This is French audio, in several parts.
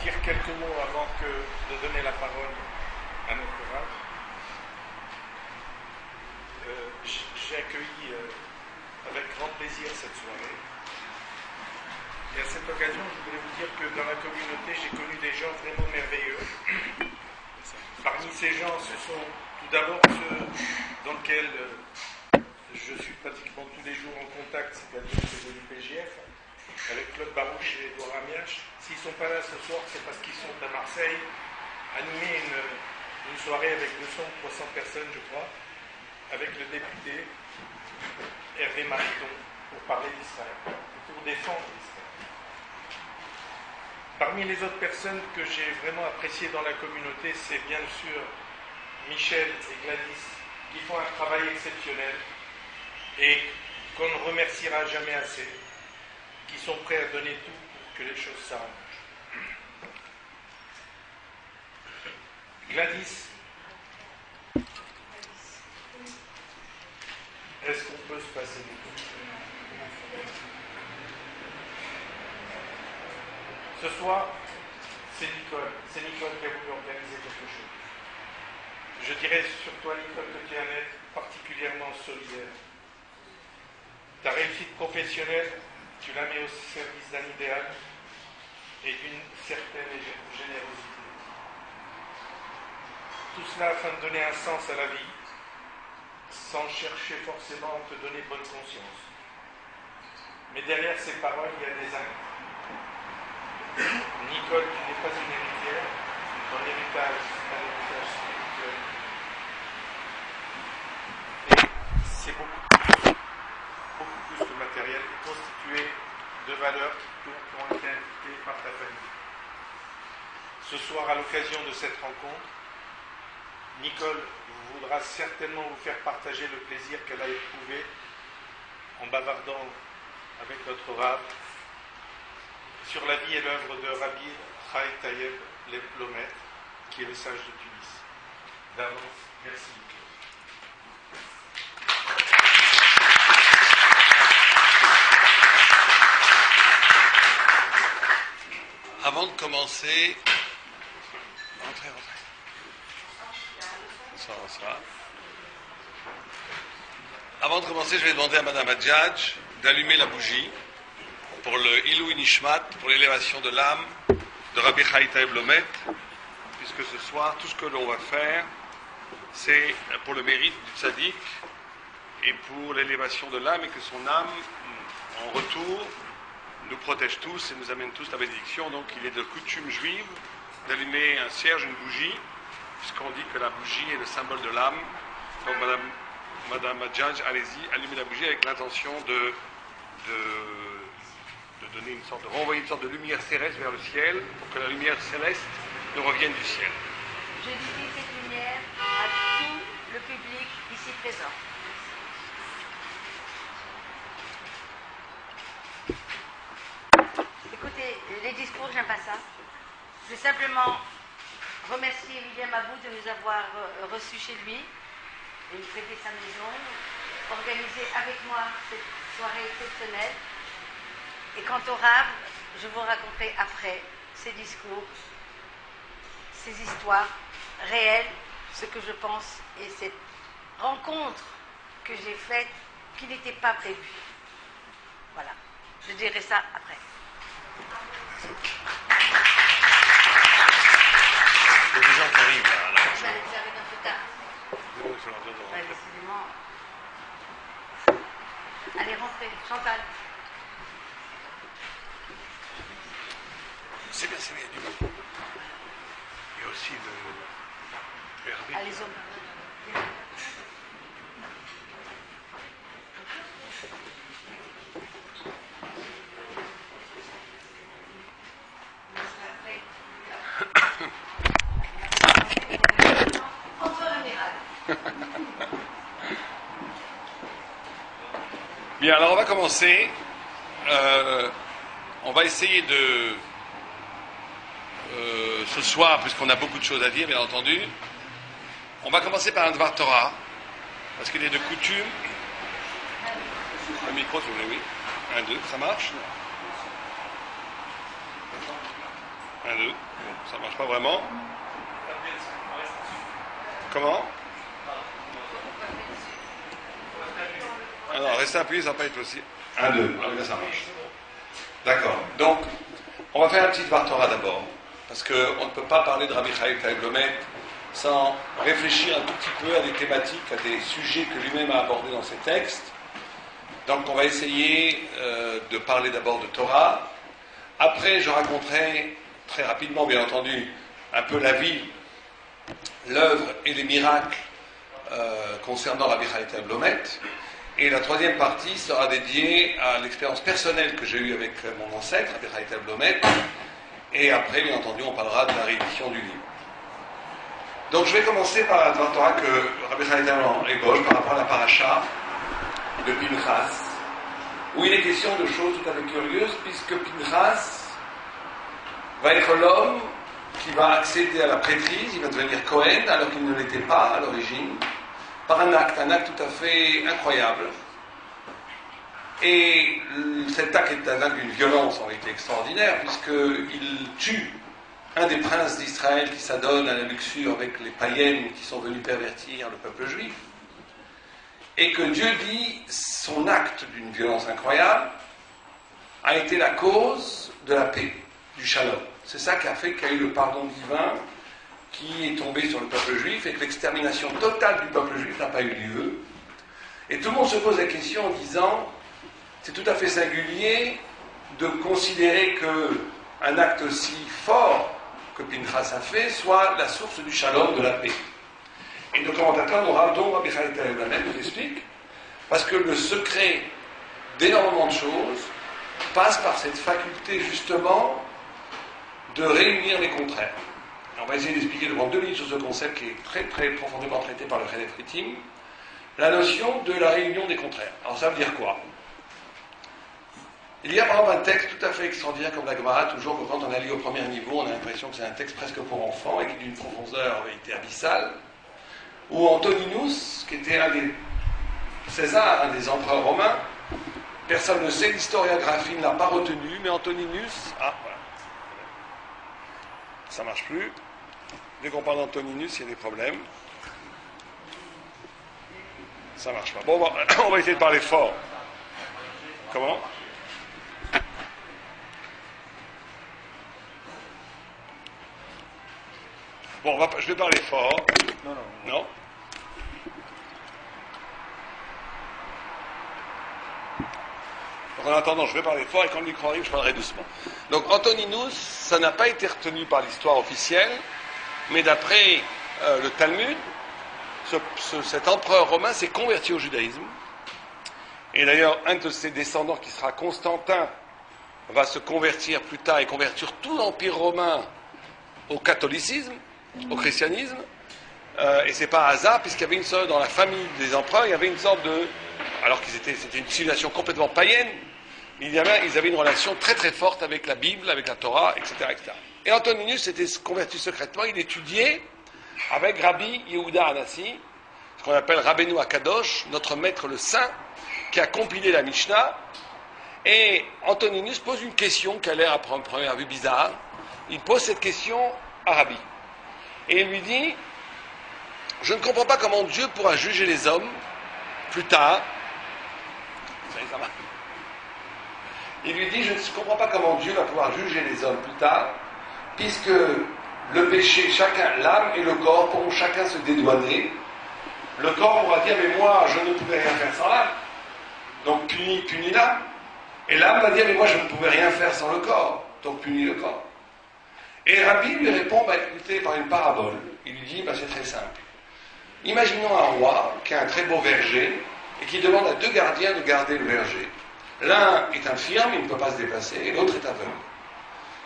dire quelques mots avant de donner la parole à notre Rav. J'ai accueilli avec grand plaisir cette soirée. Et à cette occasion, je voulais vous dire que dans la communauté, j'ai connu des gens vraiment merveilleux. Parmi ces gens, ce sont tout d'abord ceux dans lesquels je suis pratiquement tous les jours en contact, c'est-à-dire ceux de l'UPJF, avec Claude Barouche et Edouard Amiach. S'ils ne sont pas là ce soir, c'est parce qu'ils sont à Marseille, animer une soirée avec 200-300 personnes, je crois, avec le député Hervé Mariton, pour parler d'Israël, pour défendre l'Israël. Parmi les autres personnes que j'ai vraiment appréciées dans la communauté, c'est bien sûr Michel et Gladys, qui font un travail exceptionnel et qu'on ne remerciera jamais assez, qui sont prêts à donner tout pour que les choses s'arrangent. Gladys, est-ce qu'on peut se passer du tout? Ce soir, c'est Nicole qui a voulu organiser quelque chose. Je dirais sur toi, Nicole, que tu es un être particulièrement solidaire. Ta réussite professionnelle, tu la mets au service d'un idéal et d'une certaine générosité. Tout cela afin de donner un sens à la vie, sans chercher forcément à te donner bonne conscience. Mais derrière ces paroles, il y a des actes. Nicole, tu n'es pas une héritière, ton héritage, c'est un héritage spirituel. Et c'est beaucoup plus que matériel, constitué de valeurs qui ont été invitées par ta famille. Ce soir, à l'occasion de cette rencontre, Nicole voudra certainement vous faire partager le plaisir qu'elle a éprouvé en bavardant avec notre Rav sur la vie et l'œuvre de Rabbi Chai Tayeb Lomet, qui est le sage de Tunis. D'avance, merci. Avant de commencer, rentrez. Bonsoir. Avant de commencer, je vais demander à Madame Adjadj d'allumer la bougie pour le Ilou Nishmat, pour l'élévation de l'âme de Rabbi Chai Tayeb Lomet, puisque ce soir, tout ce que l'on va faire, c'est pour le mérite du tzaddik et pour l'élévation de l'âme, et que son âme, en retour, nous protège tous et nous amène tous la bénédiction. Donc il est de coutume juive d'allumer un cierge, une bougie, puisqu'on dit que la bougie est le symbole de l'âme. Donc Madame Adjadj, allez-y, allumez la bougie avec l'intention de donner de renvoyer une sorte de lumière céleste vers le ciel, pour que la lumière céleste nous revienne du ciel. Je dédie cette lumière à tout le public ici présent. Écoutez, les discours, j'aime pas ça. Je vais simplement remercier William Abou de nous avoir reçus chez lui, de nous prêter sa maison, organiser avec moi cette soirée exceptionnelle. Et quant au Rav, je vous raconterai après ces discours, ces histoires réelles, ce que je pense et cette rencontre que j'ai faite qui n'était pas prévue. Voilà, je dirai ça après. Il y a des gens qui arrivent là. J'arrive un peu tard. Il faut leur dire de rentrer. Décidément. Allez, rentrez. Chantal. C'est bien, du coup. Il y a aussi le Hervé. Allez, zone. Bien, alors on va commencer. On va essayer de... ce soir, puisqu'on a beaucoup de choses à dire, bien entendu, on va commencer par un Dvar Torah, parce qu'il est de coutume... Le micro, si vous voulez, oui. 1, 2, ça marche? 1, 1, 2. Bon, ça marche pas vraiment. Comment? Ah non, rester appuyé, ça va pas être possible. 1, 2. Ah, là, ça marche. D'accord. Donc, on va faire un petit Dvar Torah d'abord. Parce qu'on ne peut pas parler de Rabbi Chaim Taib Lomet sans réfléchir un tout petit peu à des thématiques, à des sujets que lui-même a abordés dans ses textes. Donc on va essayer de parler d'abord de Torah. Après, je raconterai très rapidement, bien entendu, un peu la vie, l'œuvre et les miracles concernant Rabbi Chaim Taib Lomet. Et la troisième partie sera dédiée à l'expérience personnelle que j'ai eue avec mon ancêtre, Rabbi Chaim Taib Lomet. Et après, bien entendu, on parlera de la réédition du livre. Donc je vais commencer par la Dvar Torah que Rabbi Chaim ébauche par rapport à la paracha de Pinchas, où il est question de choses tout à fait curieuses, puisque Pinchas va être l'homme qui va accéder à la prêtrise, il va devenir Cohen, alors qu'il ne l'était pas à l'origine, par un acte tout à fait incroyable. Et cet acte est un acte d'une violence en réalité extraordinaire, puisqu'il tue un des princes d'Israël qui s'adonne à la luxure avec les païennes qui sont venues pervertir le peuple juif. Et que Dieu dit, son acte d'une violence incroyable a été la cause de la paix, du shalom. C'est ça qui a fait qu'il y a eu le pardon divin qui est tombé sur le peuple juif et que l'extermination totale du peuple juif n'a pas eu lieu. Et tout le monde se pose la question en disant, c'est tout à fait singulier de considérer qu'un acte aussi fort que Pinchas a fait soit la source du shalom, de la paix. Et le commentateur, dont Rabbi Chaim Taib Lomet, nous explique, parce que le secret d'énormément de choses passe par cette faculté justement de réunir les contraires. Alors, on va essayer d'expliquer devant 2 minutes sur ce concept qui est très très profondément traité par le Chedef Ritim, la notion de la réunion des contraires. Alors ça veut dire quoi? Il y a par exemple un texte tout à fait extraordinaire comme la Gemara, toujours que quand on a lu au premier niveau, on a l'impression que c'est un texte presque pour enfants et qui est d'une profondeur en vérité abyssale, où Antoninus, qui était un des César, un des empereurs romains, personne ne sait, l'historiographie ne l'a pas retenu, mais Antoninus, voilà. Ça marche plus. Dès qu'on parle d'Antoninus, il y a des problèmes. Ça marche pas. Bon, on va essayer de parler fort. Comment? Bon, je vais parler fort. Non. Donc en attendant, je vais parler fort et quand le micro arrive, je parlerai doucement. Donc Antoninus, ça n'a pas été retenu par l'histoire officielle, mais d'après le Talmud, cet empereur romain s'est converti au judaïsme. Et d'ailleurs, un de ses descendants, qui sera Constantin, va se convertir plus tard et convertir tout l'Empire romain au catholicisme, au christianisme. Et c'est pas un hasard, puisqu'il y avait une sorte, dans la famille des empereurs, il y avait une sorte de... Alors c'était une civilisation complètement païenne, ils avaient une relation très très forte avec la Bible, avec la Torah, etc. etc. Et Antoninus s'était converti secrètement, il étudiait avec Rabbi Yehuda Hanassi, ce qu'on appelle Rabbeinu Akadosh, notre maître le saint, qui a compilé la Mishnah. Et Antoninus pose une question qui a l'air à première vue bizarre. Il pose cette question à Rabbi. Et il lui dit, je ne comprends pas comment Dieu pourra juger les hommes plus tard. Ça va. Il lui dit, je ne comprends pas comment Dieu va pouvoir juger les hommes plus tard, puisque le péché, l'âme et le corps pourront chacun se dédouaner. Le corps pourra dire, mais moi, je ne pouvais rien faire sans l'âme. Donc punis l'âme. Et l'âme va dire, mais moi, je ne pouvais rien faire sans le corps. Donc punis le corps. Et Rabbi lui répond, écoutez, par une parabole. Il lui dit, c'est très simple. Imaginons un roi qui a un très beau verger et qui demande à 2 gardiens de garder le verger. L'un est infirme, il ne peut pas se déplacer, et l'autre est aveugle.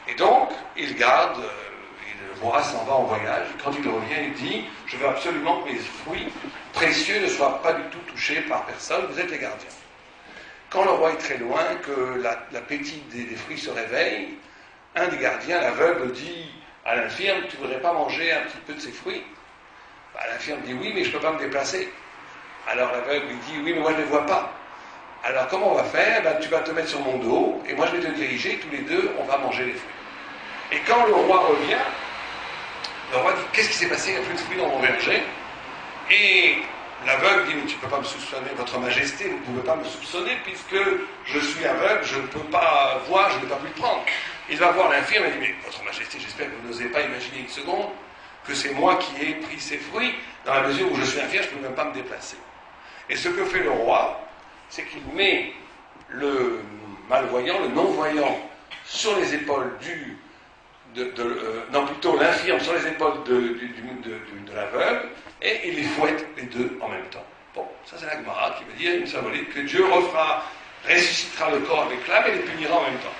Et donc, il garde, le roi s'en va en voyage. Quand il revient, il dit, je veux absolument que mes fruits précieux ne soient pas du tout touchés par personne, vous êtes les gardiens. Quand le roi est très loin, que l'appétit des fruits se réveille, un des gardiens, l'aveugle, dit à l'infirme, tu ne voudrais pas manger un petit peu de ces fruits? L'infirme dit oui, mais je ne peux pas me déplacer. Alors l'aveugle lui dit oui, mais moi je ne les vois pas. Alors comment on va faire? Tu vas te mettre sur mon dos, et moi je vais te diriger, tous les deux, on va manger les fruits. Et quand le roi revient, le roi dit « Qu'est-ce qui s'est passé? Il n'y a plus de fruits dans mon verger. » Et l'aveugle dit « Mais tu ne peux pas me soupçonner, votre majesté, vous ne pouvez pas me soupçonner puisque je suis aveugle, je ne peux pas voir, je n'ai pas pu le prendre. » Il va voir l'infirme et dit « Mais votre majesté, j'espère que vous n'osez pas imaginer une seconde que c'est moi qui ai pris ces fruits, dans la mesure où je suis infirme, je ne peux même pas me déplacer. » Et ce que fait le roi, c'est qu'il met le malvoyant, le non-voyant, sur les épaules plutôt l'infirme sur les épaules de l'aveugle, et il les fouette les deux en même temps. Bon, ça c'est la Gemara qui veut dire une symbolique que Dieu ressuscitera le corps avec l'âme et les punira en même temps.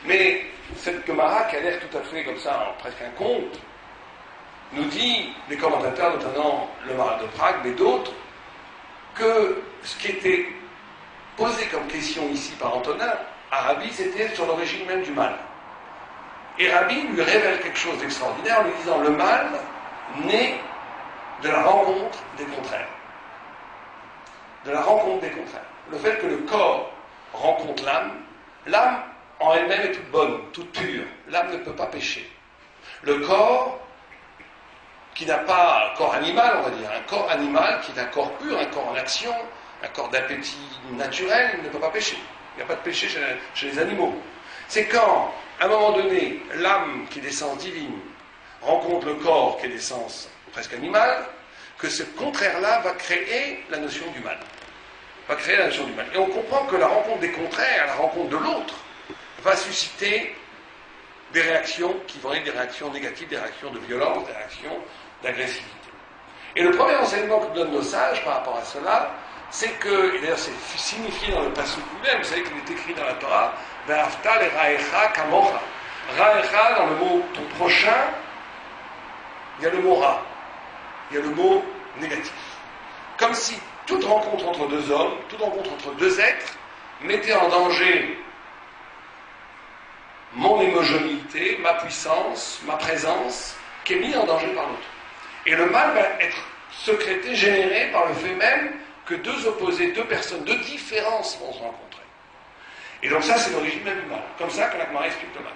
Mais cette Gemara qui a l'air tout à fait comme ça, presque un conte, nous dit, les commentateurs, notamment le Maharal de Prague, mais d'autres, que ce qui était posé comme question ici par Antonin, à Rabbi, c'était sur l'origine même du mal. Et Rabbi lui révèle quelque chose d'extraordinaire en lui disant le mal naît de la rencontre des contraires. De la rencontre des contraires. Le fait que le corps rencontre l'âme, l'âme en elle-même est toute bonne, toute pure. L'âme ne peut pas pécher. Le corps, qui n'a pas un corps animal, on va dire, un corps animal qui est un corps pur, un corps en action, un corps d'appétit naturel, ne peut pas pécher. Il n'y a pas de péché chez les animaux. C'est quand, à un moment donné, l'âme qui est d'essence divine rencontre le corps qui est d'essence presque animale, que ce contraire-là va créer la notion du mal. Va créer la notion du mal. Et on comprend que la rencontre des contraires, la rencontre de l'autre, va susciter des réactions qui vont être des réactions négatives, des réactions de violence, des réactions d'agressivité. Et le premier enseignement que donnent nos sages par rapport à cela, c'est que, et d'ailleurs c'est signifié dans le passouk lui-même, vous savez qu'il est écrit dans la Torah, Ve'afta le'raecha kamocha. Raecha, dans le mot ton prochain, il y a le mot ra, il y a le mot négatif. Comme si toute rencontre entre deux hommes, toute rencontre entre deux êtres, mettait en danger mon homogénéité, ma puissance, ma présence, qui est mise en danger par l'autre. Et le mal va être sécrété, généré par le fait même que deux opposés, deux personnes de différence vont se rencontrer. Et donc ça, c'est l'origine même du mal. Comme ça que la Gemara explique le mal.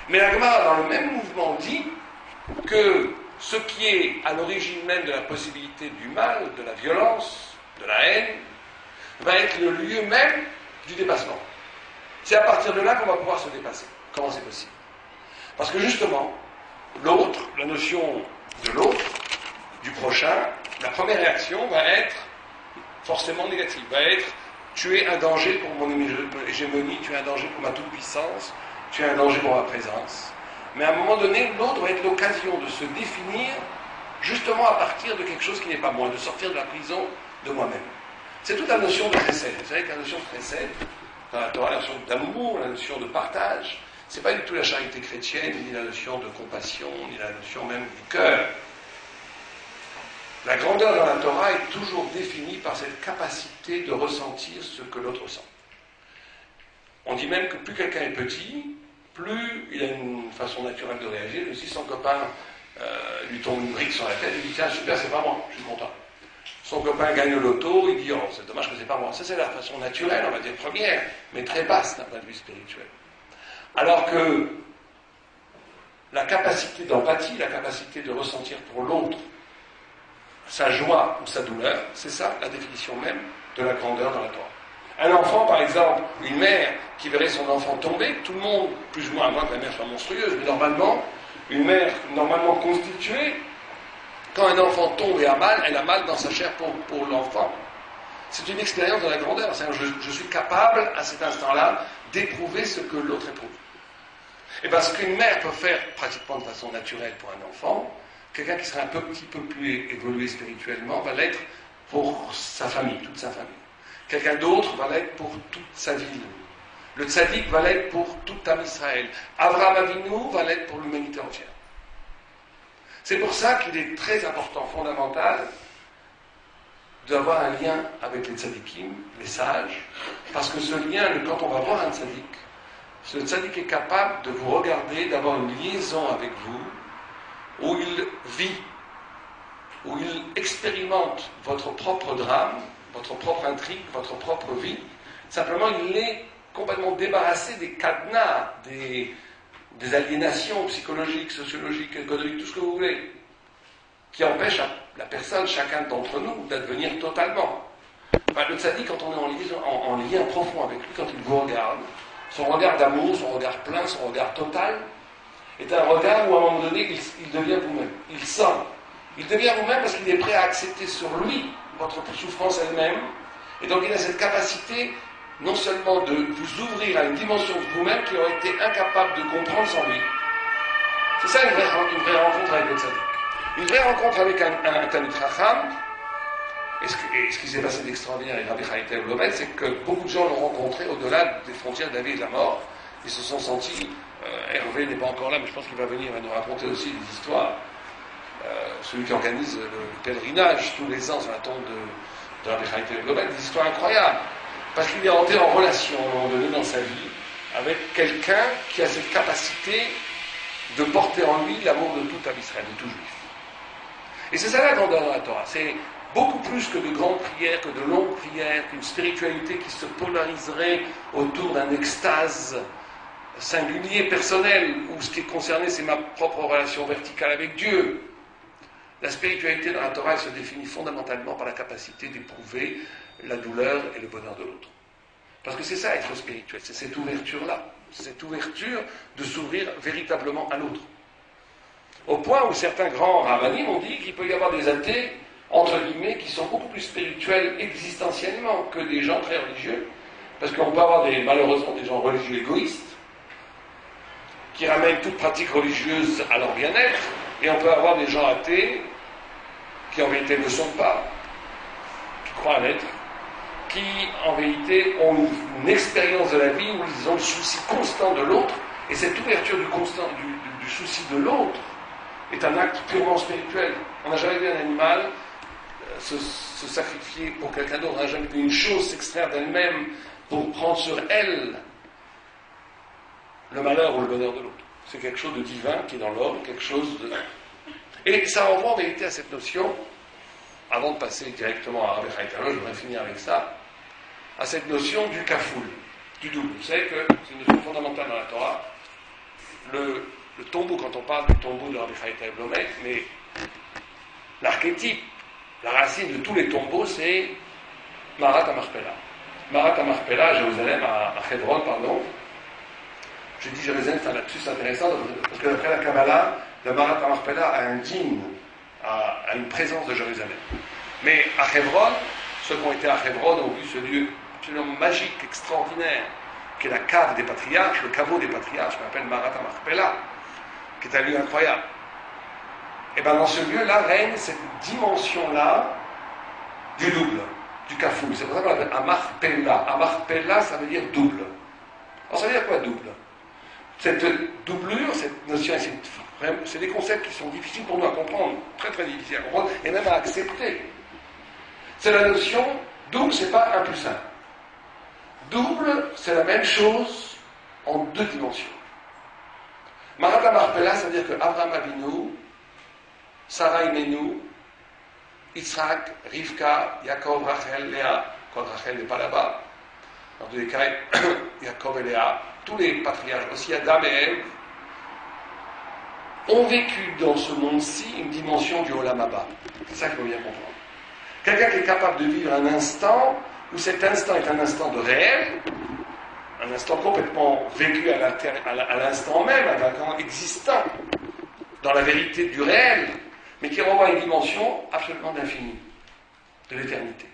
Mais la Gemara, dans le même mouvement, dit que ce qui est à l'origine même de la possibilité du mal, de la violence, de la haine, va être le lieu même du dépassement. C'est à partir de là qu'on va pouvoir se dépasser. Comment c'est possible? Parce que justement, l'autre, la notion de l'autre, du prochain, la première réaction va être forcément négative, va être tu es un danger pour mon hégémonie, tu es un danger pour ma toute-puissance, tu es un danger pour ma présence. Mais à un moment donné, l'autre va être l'occasion de se définir justement à partir de quelque chose qui n'est pas moi, de sortir de la prison de moi-même. C'est toute la notion de chesed. Vous savez que la notion de chesed, dans la Torah, la notion d'amour, la notion de partage, c'est pas du tout la charité chrétienne, ni la notion de compassion, ni la notion même du cœur. La grandeur dans la Torah est toujours définie par cette capacité de ressentir ce que l'autre ressent. On dit même que plus quelqu'un est petit, plus il a une façon naturelle de réagir. Si son copain lui tombe une brique sur la tête, il dit tiens super, c'est pas moi, je suis content. Son copain gagne le loto, il dit oh c'est dommage que c'est pas moi. Ça c'est la façon naturelle, on va dire première, mais très basse d'un point de vue spirituel. Alors que la capacité d'empathie, la capacité de ressentir pour l'autre sa joie ou sa douleur, c'est ça la définition même de la grandeur dans la Torah. Un enfant, par exemple, une mère qui verrait son enfant tomber, tout le monde, plus ou moins, à moins que la mère soit monstrueuse, mais normalement, une mère normalement constituée, quand un enfant tombe et a mal, elle a mal dans sa chair pour l'enfant. C'est une expérience de la grandeur. C'est-à-dire, je suis capable, à cet instant-là, d'éprouver ce que l'autre éprouve. Et parce qu'une mère peut faire pratiquement de façon naturelle pour un enfant, quelqu'un qui serait un petit peu plus évolué spirituellement va l'être pour sa famille, toute sa famille. Quelqu'un d'autre va l'être pour toute sa ville. Le tzaddik va l'être pour tout Am Israël. Avraham Avinu va l'être pour l'humanité entière. C'est pour ça qu'il est très important, fondamental, d'avoir un lien avec les tzaddikim, les sages, parce que ce lien, quand on va voir un tzaddik, ce tzaddik est capable de vous regarder, d'avoir une liaison avec vous, où il vit, où il expérimente votre propre drame, votre propre intrigue, votre propre vie. Simplement, il est complètement débarrassé des cadenas, des aliénations psychologiques, sociologiques, économiques, tout ce que vous voulez, qui empêchent la personne, chacun d'entre nous, d'advenir totalement. Enfin, le tzaddik, quand on est en lien profond avec lui, quand il vous regarde, son regard d'amour, son regard plein, son regard total, est un regard où à un moment donné, il devient vous-même. Il sent. Il devient vous-même parce qu'il est prêt à accepter sur lui votre souffrance elle-même. Et donc il a cette capacité non seulement de vous ouvrir à une dimension de vous-même qui aurait été incapable de comprendre sans lui. C'est ça une vraie rencontre avec le tzaddik. Une vraie rencontre avec un Talmid Chacham. Et ce qui s'est passé d'extraordinaire avec Rabbi Chaim Taïeb Lomet, c'est que beaucoup de gens l'ont rencontré au-delà des frontières de la vie et de la mort. Ils se sont sentis... Hervé n'est pas encore là, mais je pense qu'il va venir nous raconter aussi des histoires. Celui qui organise le pèlerinage tous les ans sur la tombe de Rabbi Chaim Taïeb Lomet, des histoires incroyables. Parce qu'il est entré en relation à un moment donné dans sa vie avec quelqu'un qui a cette capacité de porter en lui l'amour de tout Israël, de tout juif. Et c'est ça la grandeur de la Torah. C'est beaucoup plus que de grandes prières, que de longues prières, qu'une spiritualité qui se polariserait autour d'un extase singulier, personnel, où ce qui est concerné, c'est ma propre relation verticale avec Dieu. La spiritualité dans la Torah, elle se définit fondamentalement par la capacité d'éprouver la douleur et le bonheur de l'autre. Parce que c'est ça, être spirituel, c'est cette ouverture-là, cette ouverture de s'ouvrir véritablement à l'autre. Au point où certains grands rabbinim ont dit qu'il peut y avoir des athées, entre guillemets, qui sont beaucoup plus spirituels existentiellement que des gens très religieux, parce qu'on peut avoir malheureusement des gens religieux égoïstes, qui ramènent toute pratique religieuse à leur bien-être, et on peut avoir des gens athées qui en vérité ne le sont pas, qui croient à l'être, qui en vérité ont une expérience de la vie où ils ont le souci constant de l'autre, et cette ouverture du souci de l'autre est un acte purement spirituel. On n'a jamais vu un animal se sacrifier pour quelqu'un d'autre, on n'a jamais vu une chose s'extraire d'elle-même pour prendre sur elle le malheur ou le bonheur de l'autre. C'est quelque chose de divin qui est dans l'homme, quelque chose de... Et ça renvoie en vérité à cette notion, avant de passer directement à Rabbi Chaim Taïeb, je voudrais finir avec ça, à cette notion du kafoul, du double. Vous savez que c'est une notion fondamentale dans la Torah. Le tombeau, quand on parle du tombeau de Rabbi Chaim Taïeb Lomet, mais l'archétype, la racine de tous les tombeaux, c'est Marat HaMachpelah. Marat HaMachpelah à Jérusalem, à Hebron, pardon. Je dis Jérusalem, c'est un lapsus intéressant, parce que d'après la Kabbalah, le Marat HaMachpelah a un dîme, a une présence de Jérusalem. Mais à Hebron, ceux qui ont été à Hebron ont vu ce lieu absolument magique, extraordinaire, qui est la cave des patriarches, le caveau des patriarches, qu'on appelle Marat HaMachpelah, qui est un lieu incroyable. Et bien dans ce lieu-là règne cette dimension-là du double, du kafoul. C'est pour ça qu'on l'appelle Amarpella. Amarpella, ça veut dire double. Alors ça veut dire quoi double? Cette doublure, cette notion, c'est des concepts qui sont difficiles pour nous à comprendre, très très difficiles à comprendre, et même à accepter. C'est la notion, double, c'est pas 1 plus 1. Double, c'est la même chose en 2 dimensions. Marat HaMachpelah, ça veut dire que Abraham Avinu, Sarah Imenu, Yitzhak, Rivka, Yaakov, Rachel, Léa, quand Rachel n'est pas là-bas, dans tous les cas, Yaakov et Léa, tous les patriarches, aussi Adam et Ève, ont vécu dans ce monde-ci une dimension du Olam Haba. C'est ça qu'il faut bien comprendre. Quelqu'un qui est capable de vivre un instant, où cet instant est un instant de réel, un instant complètement vécu à l'instant même, un instant existant, dans la vérité du réel, mais qui renvoie à une dimension absolument d'infini, de l'éternité.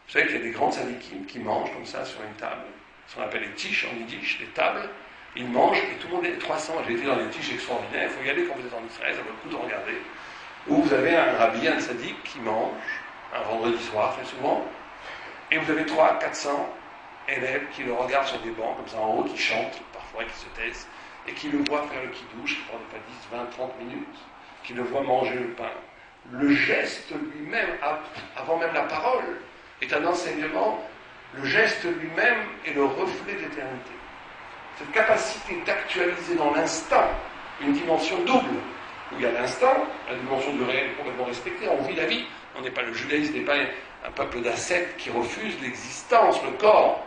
Vous savez qu'il y a des grandes tzadikim qui mangent comme ça sur une table, ce qu'on appelle les tiches en yiddish, les tables, ils mangent et tout le monde est 300, j'ai été dans des tiches extraordinaires, il faut y aller quand vous êtes en Israël, ça vaut le coup de regarder, où vous avez un rabbi, un tzadik qui mange, un vendredi soir très souvent, et vous avez 300-400 élèves qui le regardent sur des bancs, comme ça en haut, qui chantent, parfois qui se taisent, et qui le voient faire le kidouche, qui prend pas 10, 20, 30 minutes, qui le voient manger le pain. Le geste lui-même, avant même la parole, est un enseignement. Le geste lui-même est le reflet de l'éternité. Cette capacité d'actualiser dans l'instant une dimension double, où il y a l'instant, la dimension du réel est complètement respectée, on vit la vie. On n'est pas, le judaïsme n'est pas un peuple d'ascètes qui refuse l'existence, le corps.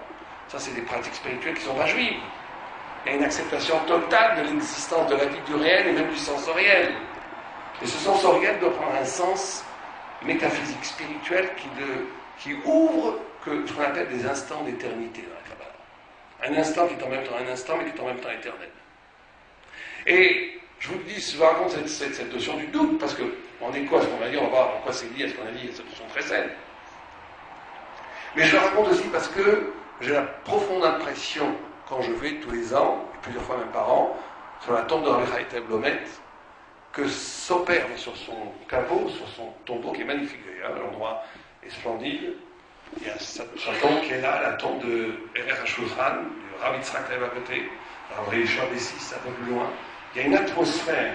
Ça, c'est des pratiques spirituelles qui ne sont pas juives. Il y a une acceptation totale de l'existence de la vie, du réel et même du sensoriel. Et ce sensoriel doit prendre un sens métaphysique, spirituel, qui ouvre ce qu'on appelle des instants d'éternité dans la Kabbalah. Un instant qui est en même temps un instant, mais qui est en même temps éternel. Et je vous le dis, je vous raconte cette notion du doute, parce qu'en écho à ce qu'on a dit, on va voir en quoi c'est lié à ce qu'on a dit, cette notion très saine. Mais je le raconte aussi parce que j'ai la profonde impression, quand je vais tous les ans, plusieurs fois même par an, sur la tombe de Rabbi Chaim Blomet, que s'opère sur son caveau, sur son tombeau, qui est magnifique d'ailleurs, l'endroit est splendide. Il y a sa tombe qui est là, la tombe de R.R. HaShulchan, du Rabbi Yitzhak Leib à côté, Rabbi Yeshua Bessis un peu plus loin. Il y a une atmosphère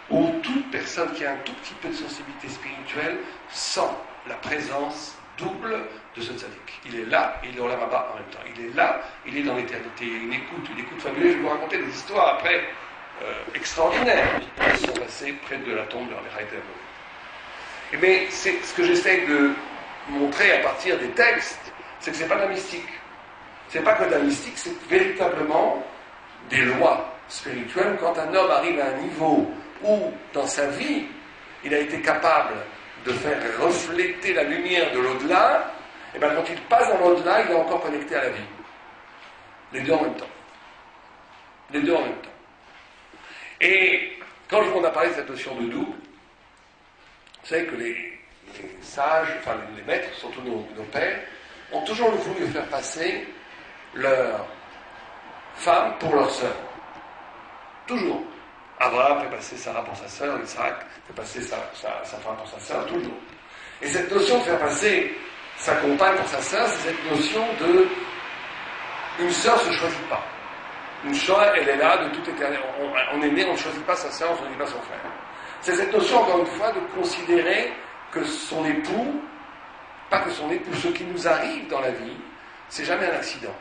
où toute personne qui a un tout petit peu de sensibilité spirituelle sent la présence double de ce tzaddik. Il est là et il est au Lamaba en même temps. Il est là, il est dans l'éternité. Il y a une écoute fabuleuse. Je vais vous raconter des histoires après extraordinaires qui se sont passées près de la tombe de Rabbi Chaim Blomet. Mais c'est ce que j'essaie de montrer à partir des textes, c'est que c'est pas de la mystique. C'est pas que de la mystique, c'est véritablement des lois spirituelles. Quand un homme arrive à un niveau où, dans sa vie, il a été capable de faire refléter la lumière de l'au-delà, et bien quand il passe dans l'au-delà, il est encore connecté à la vie. Les deux en même temps. Les deux en même temps. Et quand on a parlé de cette notion de doux, vous savez que les sages, enfin les maîtres, surtout nos pères, ont toujours voulu faire passer leur femme pour leur sœur. Toujours. Abraham fait passer Sarah pour sa sœur, Isaac fait passer sa femme pour sa sœur, toujours. Et cette notion de faire passer sa compagne pour sa sœur, c'est cette notion de... Une sœur ne se choisit pas. Une sœur, elle est là de toute éternité. On est né, on ne choisit pas sa sœur, on ne choisit pas son frère. C'est cette notion, encore une fois, de considérer que son époux, pas que son époux, ce qui nous arrive dans la vie, c'est jamais un accident.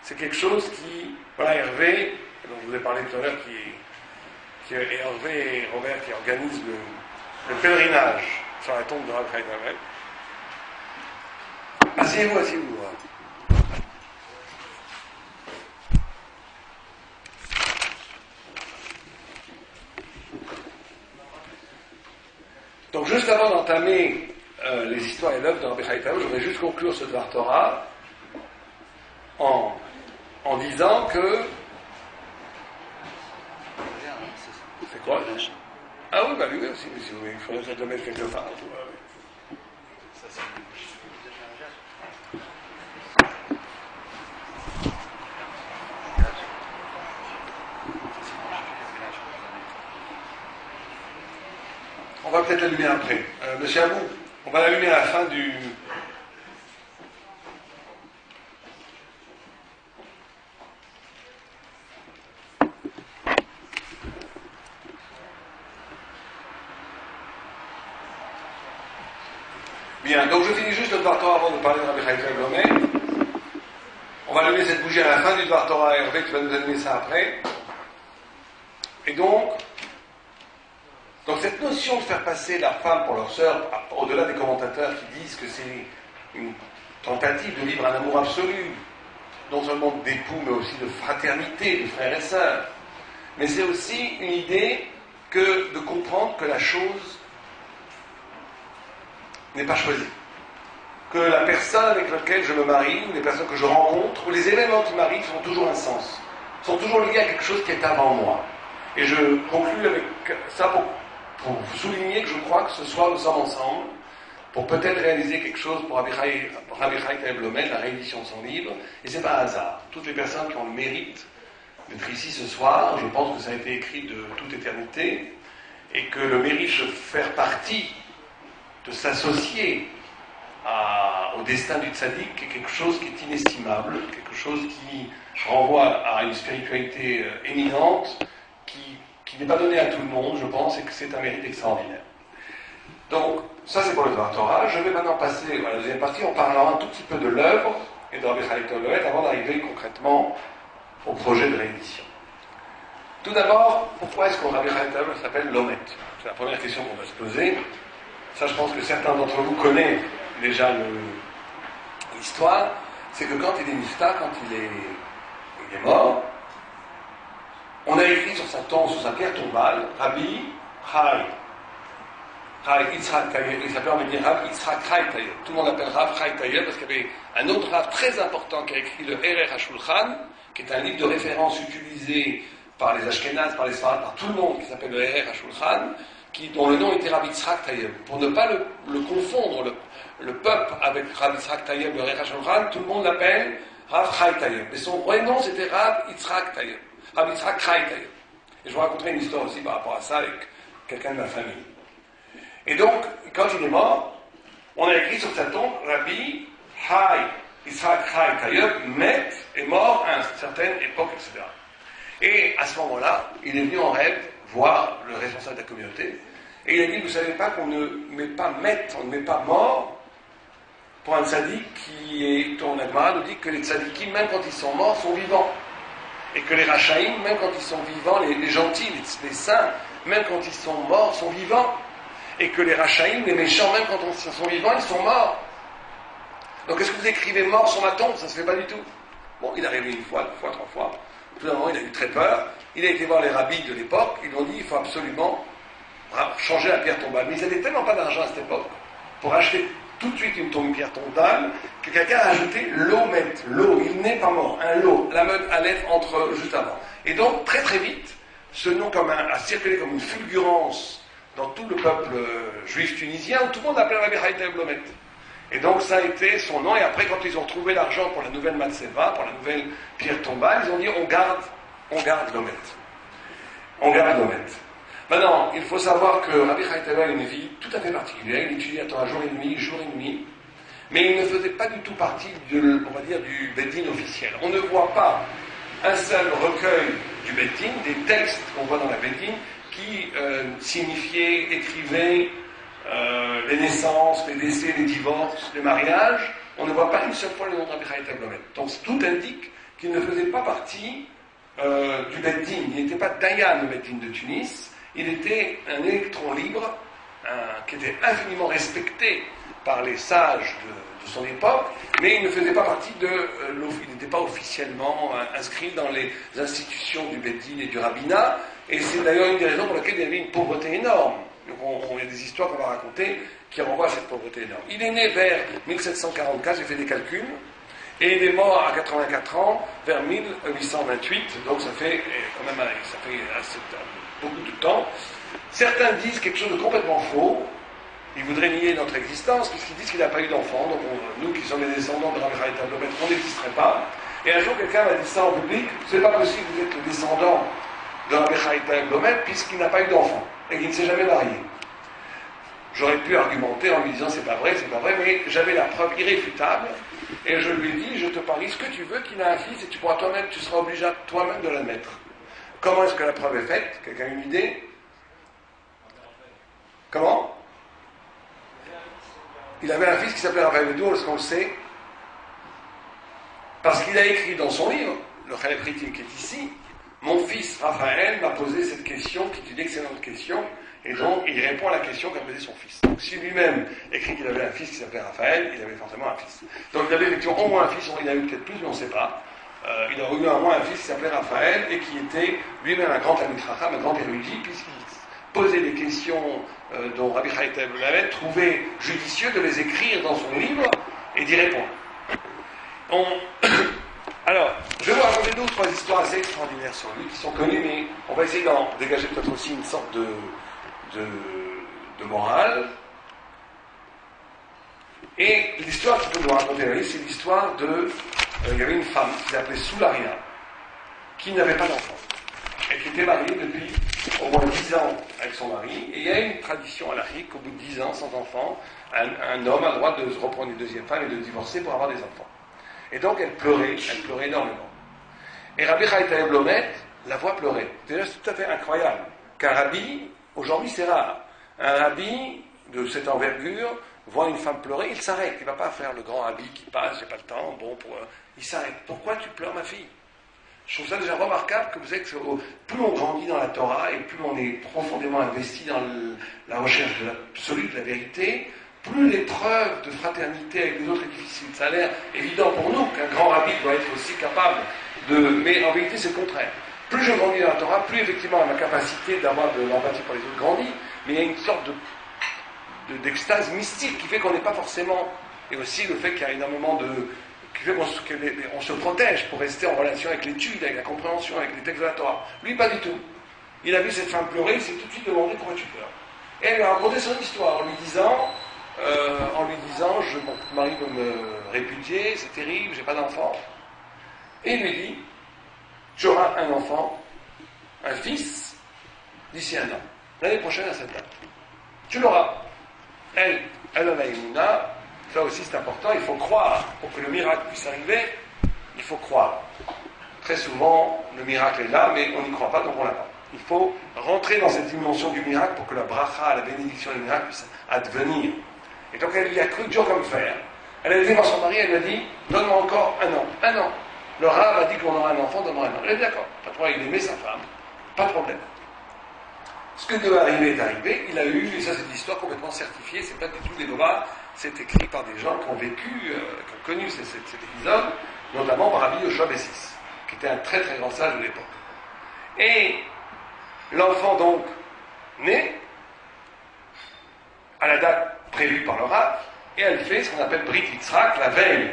C'est quelque chose qui... Voilà, Hervé, dont je vous ai parlé tout à l'heure, et Hervé et Robert qui organisent le pèlerinage sur la tombe de Rabbi Chaim Blomet. Asseyez-vous, asseyez-vous. Donc juste avant d'entamer les histoires et l'œuvre de Rabbi Chaim Blomet, je voudrais juste conclure ce Dvar Torah en disant que... C'est quoi? Ah oui, bah lui aussi, mais si vous voulez, il faudrait peut-être le mettre quelque part. On va peut-être l'allumer après. Monsieur Abou, on va l'allumer à la fin du... Bien, donc je finis juste le Dvar Torah avant de parler de Rabbi Chaim Blomet. On va allumer cette bougie à la fin du Dvar Torah, Hervé, tu vas nous allumer ça après. Et donc cette notion de faire passer la femme pour leur sœur, au-delà des commentateurs qui disent que c'est une tentative de vivre un amour absolu, non seulement d'époux, mais aussi de fraternité, de frères et sœurs. Mais c'est aussi une idée de comprendre que la chose n'est pas choisie. Que la personne avec laquelle je me marie, ou les personnes que je rencontre, ou les événements qui m'arrivent sont toujours un sens, sont toujours liés à quelque chose qui est avant moi. Et je conclue avec ça pour souligner que je crois que ce soir nous sommes ensemble pour peut-être réaliser quelque chose pour Rabbi Chaim Blomet, la réédition de son livre, et c'est pas un hasard. Toutes les personnes qui ont le mérite d'être ici ce soir, je pense que ça a été écrit de toute éternité, et que le mérite de faire partie, de s'associer au destin du tzaddik est quelque chose qui est inestimable, quelque chose qui renvoie à une spiritualité éminente, qui n'est pas donné à tout le monde, je pense, et que c'est un mérite extraordinaire. Donc, ça c'est pour le Dvar Torah. Je vais maintenant passer à la deuxième partie en parlant un tout petit peu de l'œuvre et de Rabbi Chaim Blomet avant d'arriver concrètement au projet de réédition. Tout d'abord, pourquoi est-ce que Rabbi Chaim Blomet s'appelle Lomet? C'est la première question qu'on va se poser. Ça, je pense que certains d'entre vous connaissent déjà l'histoire. C'est que quand il est nifta, quand il est mort, on a écrit sur sa tombe, sur sa pierre tombale, Rabbi Chai Yitzhak Tayeb, il s'appelle en médias Rav Yitzhak Chai Tayeb. Tout le monde l'appelle Rav Chai Tayeb parce qu'il y avait un autre Rav très important qui a écrit le Erer HaShulchan, qui est un livre de référence utilisé par les Ashkenaz, par les Sfarad, par tout le monde, qui s'appelle le Erer HaShulchan, dont le nom était Rav Yitzhak Tayeb. Pour ne pas le confondre, le peuple avec Rav Yitzhak Tayeb, le Erer HaShulchan, tout le monde l'appelle Rav Chai Tayeb. Mais son vrai nom c'était Rav Yitzhak Tayeb, Rav Yitzhak Chai Tayeb. Et je vous raconterai une histoire aussi par rapport à ça avec quelqu'un de ma famille. Et donc, quand il est mort, on a écrit sur sa tombe, Rabbi Chai Yitzhak Chai Tayeb, Met, est mort à une certaine époque, etc. Et à ce moment-là, il est venu en rêve voir le responsable de la communauté, et il a dit, vous savez pas qu'on ne met pas Met, on ne met pas mort, pour un tzaddik qui est, ton Agmara nous dit que les tzaddikim, même quand ils sont morts, sont vivants. Et que les rachaïm, même quand ils sont vivants, les gentils, les saints, même quand ils sont morts, sont vivants. Et que les rachaïm, les méchants, même quand ils sont vivants, ils sont morts. Donc est-ce que vous écrivez mort sur ma tombe? Ça ne se fait pas du tout. Bon, il est arrivé une fois, deux fois, trois fois. Tout d'un moment, il a eu très peur. Il a été voir les rabbis de l'époque. Ils lui ont dit, il faut absolument changer la pierre tombale. Mais ils n'avaient tellement pas d'argent à cette époque pour acheter tout de suite une pierre tombale que quelqu'un a ajouté l'omet. L'eau, il n'est pas mort. Un lot, la meute à l'être entre juste avant. Et donc, très très vite, ce nom a circulé comme une fulgurance dans tout le peuple juif tunisien, où tout le monde l'appelait Rabbi Chai Tayeb Lomet. Et donc ça a été son nom, et après quand ils ont trouvé l'argent pour la nouvelle Matseva, pour la nouvelle pierre tombale, ils ont dit on garde Lomet. On garde Lomet. Maintenant, il faut savoir que Rabbi Chai Tayeb a une vie tout à fait particulière, il étudiait à jour et demi, mais il ne faisait pas du tout partie on va dire, du Beddin officiel. On ne voit pas un seul recueil du Beddin, des textes qu'on voit dans la Beddin, qui signifiait, écrivait les naissances, les décès, les divorces, les mariages. On ne voit pas une seule fois le nom de Rabbi Chai Tayeb Lomet. Donc tout indique qu'il ne faisait pas partie du Beddin. Il n'était pas Dayan, le Beddin de Tunis. Il était un électron libre qui était infiniment respecté par les sages de son époque, mais il ne faisait pas partie il n'était pas officiellement inscrit dans les institutions du Beddin et du rabbinat. Et c'est d'ailleurs une des raisons pour lesquelles il y avait une pauvreté énorme. Il y a des histoires qu'on va raconter qui renvoient à cette pauvreté énorme. Il est né vers 1744, j'ai fait des calculs, et il est mort à 84 ans vers 1828, donc ça fait quand même beaucoup de temps. Certains disent quelque chose de complètement faux. Ils voudraient nier notre existence, puisqu'ils disent qu'il n'a pas eu d'enfant. Donc nous qui sommes les descendants de Rabbi Chai Tayeb Lomet, on n'existerait pas. Et un jour, quelqu'un m'a dit ça en public, c'est pas possible, vous êtes le descendant de Rabbi Chai Tayeb Lomet, puisqu'il n'a pas eu d'enfant, et qu'il ne s'est jamais marié. J'aurais pu argumenter en lui disant c'est pas vrai, mais j'avais la preuve irréfutable, et je lui ai dit, je te parie ce que tu veux qu'il a un fils, et tu pourras toi-même, tu seras obligé toi-même de l'admettre. Comment est-ce que la preuve est faite? Quelqu'un a une idée? Comment? Il avait un fils qui s'appelait Raphaël. D'où est-ce qu'on le sait? Parce qu'il a écrit dans son livre, le Chalep Ritim qui est ici, mon fils Raphaël m'a posé cette question, qui est une excellente question, et donc il répond à la question qu'a posée son fils. Donc si lui-même écrit qu'il avait un fils qui s'appelait Raphaël, il avait forcément un fils. Donc il avait effectivement au moins un fils, il en a eu peut-être plus, mais on ne sait pas. Il aurait eu au moins un fils qui s'appelait Raphaël, et qui était lui-même un grand Talmid Chacham, un grand érudit, puisqu'il posait des questions dont Rabbi Chai Tayeb Lomet trouvait judicieux de les écrire dans son livre et d'y répondre. Alors, je vais vous raconter deux ou trois histoires assez extraordinaires sur lui, qui sont connues, mais on va essayer d'en dégager peut-être aussi une sorte de morale. Et l'histoire que je peux vous raconter là, c'est l'histoire il y avait une femme qui s'appelait Soularia, qui n'avait pas d'enfant, et qui était mariée depuis au moins 10 ans avec son mari, et il y a une tradition halachique qu'au bout de 10 ans, sans enfant, un homme a le droit de se reprendre une deuxième femme et de divorcer pour avoir des enfants. Et donc elle pleurait énormément. Et Rabbi Chai Tayeb Lomet la voit pleurer. Déjà, c'est tout à fait incroyable qu'un rabbi, aujourd'hui c'est rare, un rabbi de cette envergure voit une femme pleurer, il s'arrête, il ne va pas faire le grand rabbi qui passe, j'ai pas le temps, il s'arrête. Pourquoi tu pleures, ma fille? Je trouve ça déjà remarquable que vous savez que plus on grandit dans la Torah et plus on est profondément investi dans la recherche de l'absolu, de la vérité, plus l'épreuve de fraternité avec les autres est difficile. Ça a l'air évident pour nous qu'un grand rabbi doit être aussi capable mais en vérité c'est le contraire. plus je grandis dans la Torah, plus effectivement ma capacité d'avoir de l'empathie pour les autres grandit, mais il y a une sorte d'extase mystique qui fait qu'on n'est pas forcément, et aussi le fait qu'il y a énormément qui fait qu'on se protège pour rester en relation avec l'étude, avec la compréhension, avec les textes de la Torah. Lui, pas du tout. Il a vu cette femme pleurer, il s'est tout de suite demandé pourquoi tu pleures. Et elle lui a raconté son histoire en lui disant mon mari veut me répudier, c'est terrible, j'ai pas d'enfant. Et il lui dit, tu auras un enfant, un fils, d'ici 1 an. L'année prochaine à cette date. Tu l'auras. Elle en a une. Ça aussi c'est important, il faut croire. Pour que le miracle puisse arriver, il faut croire. Très souvent, le miracle est là, mais on n'y croit pas, donc on l'a pas. Il faut rentrer dans cette dimension du miracle pour que la bracha, la bénédiction du miracle puisse advenir. Et donc elle y a cru dur comme fer. Elle a été voir son mari, elle lui a dit, donne-moi encore 1 an. 1 an. Le Rav a dit qu'on aura un enfant, donne-moi 1 an. Elle a dit d'accord, pas de problème, il aimait sa femme, pas de problème. Ce que devait arriver est arrivé, il a eu, et ça c'est une histoire complètement certifiée, c'est pas du tout des lois, c'est écrit par des gens qui ont vécu, qui ont connu cet épisode, notamment par Rabbi Yoshua Bessis, qui était un très très grand sage de l'époque. Et l'enfant donc naît à la date prévue par le Rav, et elle fait ce qu'on appelle Brit Yitzhak, la veille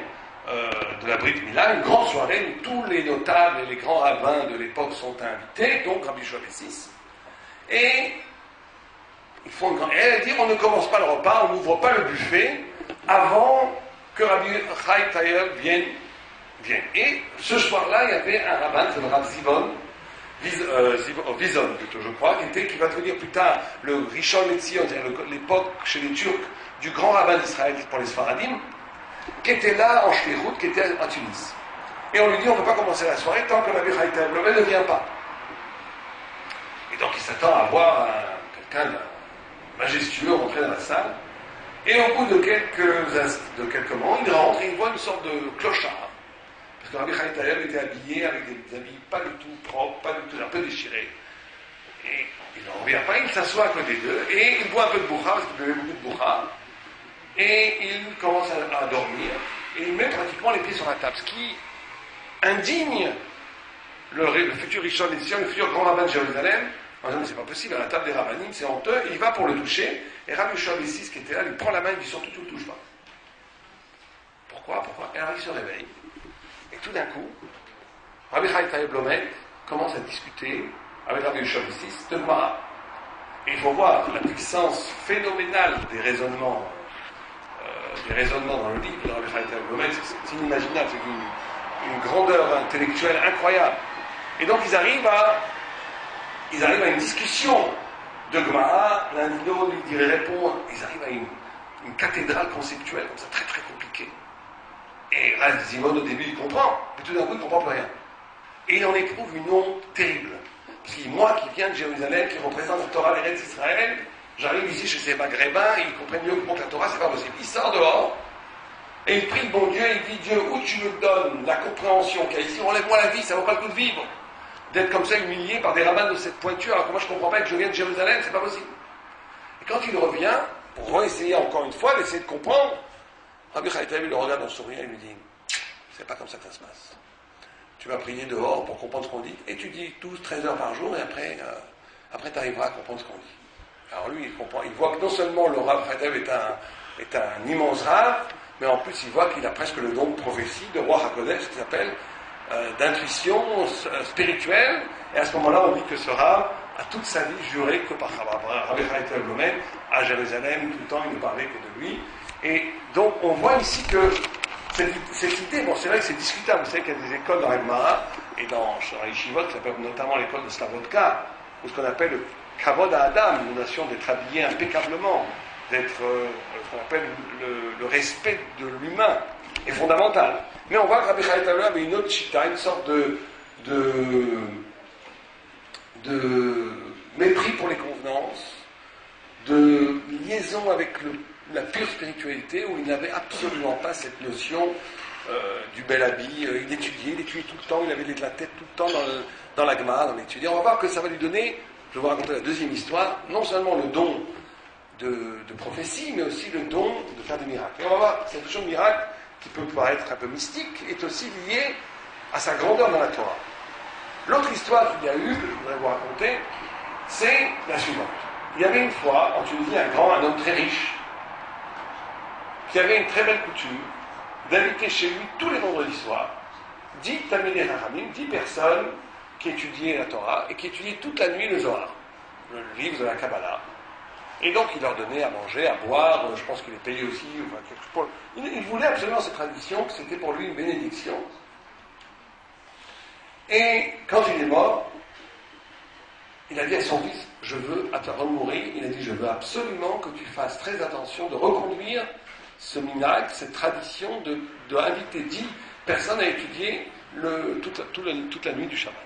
de la Brit Mila, une grande soirée où tous les notables et les grands rabbins de l'époque sont invités, donc Rabbi Yoshua Bessis. Et ils font elle dit on ne commence pas le repas, on n'ouvre pas le buffet avant que Rabbi Chai Taïeb vienne. Et ce soir-là, il y avait un rabbin, c'est le Rav Vizon plutôt, je crois, qui va devenir plus tard le Rishon LeZion, c'est-à-dire l'époque chez les Turcs du grand rabbin d'Israël pour les Sfaradim, qui était là en Shlichut, qui était à Tunis. Et on lui dit on ne peut pas commencer la soirée tant que Rabbi Chai Taïeb ne vient pas. Et donc il s'attend à voir quelqu'un de majestueux rentrer dans la salle. Et au bout de quelques moments, il rentre et il voit une sorte de clochard. Parce que Rabbi Chai Taïeb était habillé avec des habits pas du tout propres, pas du tout, un peu déchirés. Et il n'en revient pas, il s'assoit à côté d'eux et il boit un peu de boucha, parce qu'il buvait beaucoup de boucha. Et il commence à dormir et il met pratiquement les pieds sur la table, ce qui indigne le futur Rishon LeZion, le futur grand rabbin de Jérusalem, en disant mais c'est pas possible, à la table des rabbinim, c'est honteux, il va pour le toucher, et Rabbi Yoshua Bessis qui était là, lui prend la main, il dit surtout tu ne le touches pas. Pourquoi Et alors il se réveille, et tout d'un coup, Rabbi Chai Taïeb Lomet commence à discuter avec Rabbi Yoshua Bessis de Gemara. Et il faut voir la puissance phénoménale des raisonnements dans le livre de Rabbi Chai Taïeb Lomet, c'est inimaginable, c'est une grandeur intellectuelle incroyable. Et donc ils arrivent à une discussion de Gemara, l'un et l'autre lui dirait répondre, ils arrivent à une cathédrale conceptuelle, comme ça, très très compliquée. Et Rav Zimon au début il comprend, mais tout d'un coup il ne comprend plus rien. Et il en éprouve une honte terrible. Parce que moi qui viens de Jérusalem, qui représente la Torah l'Eretz Israël, j'arrive ici chez ces Maghrébins, ils comprennent mieux que moi que la Torah, c'est pas possible. Il sort dehors, et il prie le bon Dieu, il dit Dieu, où tu me donnes la compréhension qu'il y a ici, enlève-moi la vie, ça ne vaut pas le coup de vivre. D'être comme ça humilié par des rabbins de cette pointure, alors que moi je ne comprends pas que je viens de Jérusalem, c'est pas possible. Et quand il revient, pour réessayer encore une fois, d'essayer de comprendre, Rabbi Chai Taïeb le regarde en souriant et lui dit c'est pas comme ça que ça se passe. Tu vas prier dehors pour comprendre ce qu'on dit, et tu dis 12-13 heures par jour, et après tu arriveras à comprendre ce qu'on dit. Alors lui, il comprend, il voit que non seulement le Rabbi Chai Taïeb est un immense Rav, mais en plus il voit qu'il a presque le don de prophétie, de Roi HaKodesh, qui s'appelle d'intuition spirituelle, et à ce moment-là on dit que ce Rav a toute sa vie juré que par Rabbi Chai Taïeb Lomet à Jérusalem, tout le temps il ne parlait que de lui. Et donc on voit ici que cette idée, bon c'est vrai que c'est discutable, vous savez qu'il y a des écoles dans la Gemara et dans les Yeshivot, qui s'appelle notamment l'école de Slavotka, ou ce qu'on appelle le Kavod à Adam, une notion d'être habillé impeccablement, d'être ce qu'on appelle le respect de l'humain, est fondamental. Mais on voit que Rabbi Chai Taïeb avait une autre chita, une sorte de mépris pour les convenances, de liaison avec la pure spiritualité, où il n'avait absolument pas cette notion du bel habit. Il étudiait tout le temps, il avait de la tête tout le temps dans la Gemara, dans l'étude. On va voir que ça va lui donner, je vais vous raconter la deuxième histoire, non seulement le don de prophétie, mais aussi le don de faire des miracles. Et on va voir que cette notion de miracle, qui peut paraître un peu mystique, est aussi liée à sa grandeur dans la Torah. L'autre histoire qu'il y a eu, que je voudrais vous raconter, c'est la suivante. Il y avait une fois, en Tunisie, un homme très riche, qui avait une très belle coutume d'inviter chez lui tous les vendredis soirs 10 Talmidei Chachamim, 10 personnes qui étudiaient la Torah et qui étudiaient toute la nuit le Zohar, le livre de la Kabbalah. Et donc il leur donnait à manger, à boire, je pense qu'il les payait aussi. Enfin, il voulait absolument cette tradition, que c'était pour lui une bénédiction. Et quand il est mort, il a dit à son fils, je veux, avant de mourir, il a dit, je veux absolument que tu fasses très attention de reconduire ce minhag, cette tradition de inviter 10 personnes à étudier toute la nuit du Shabbat.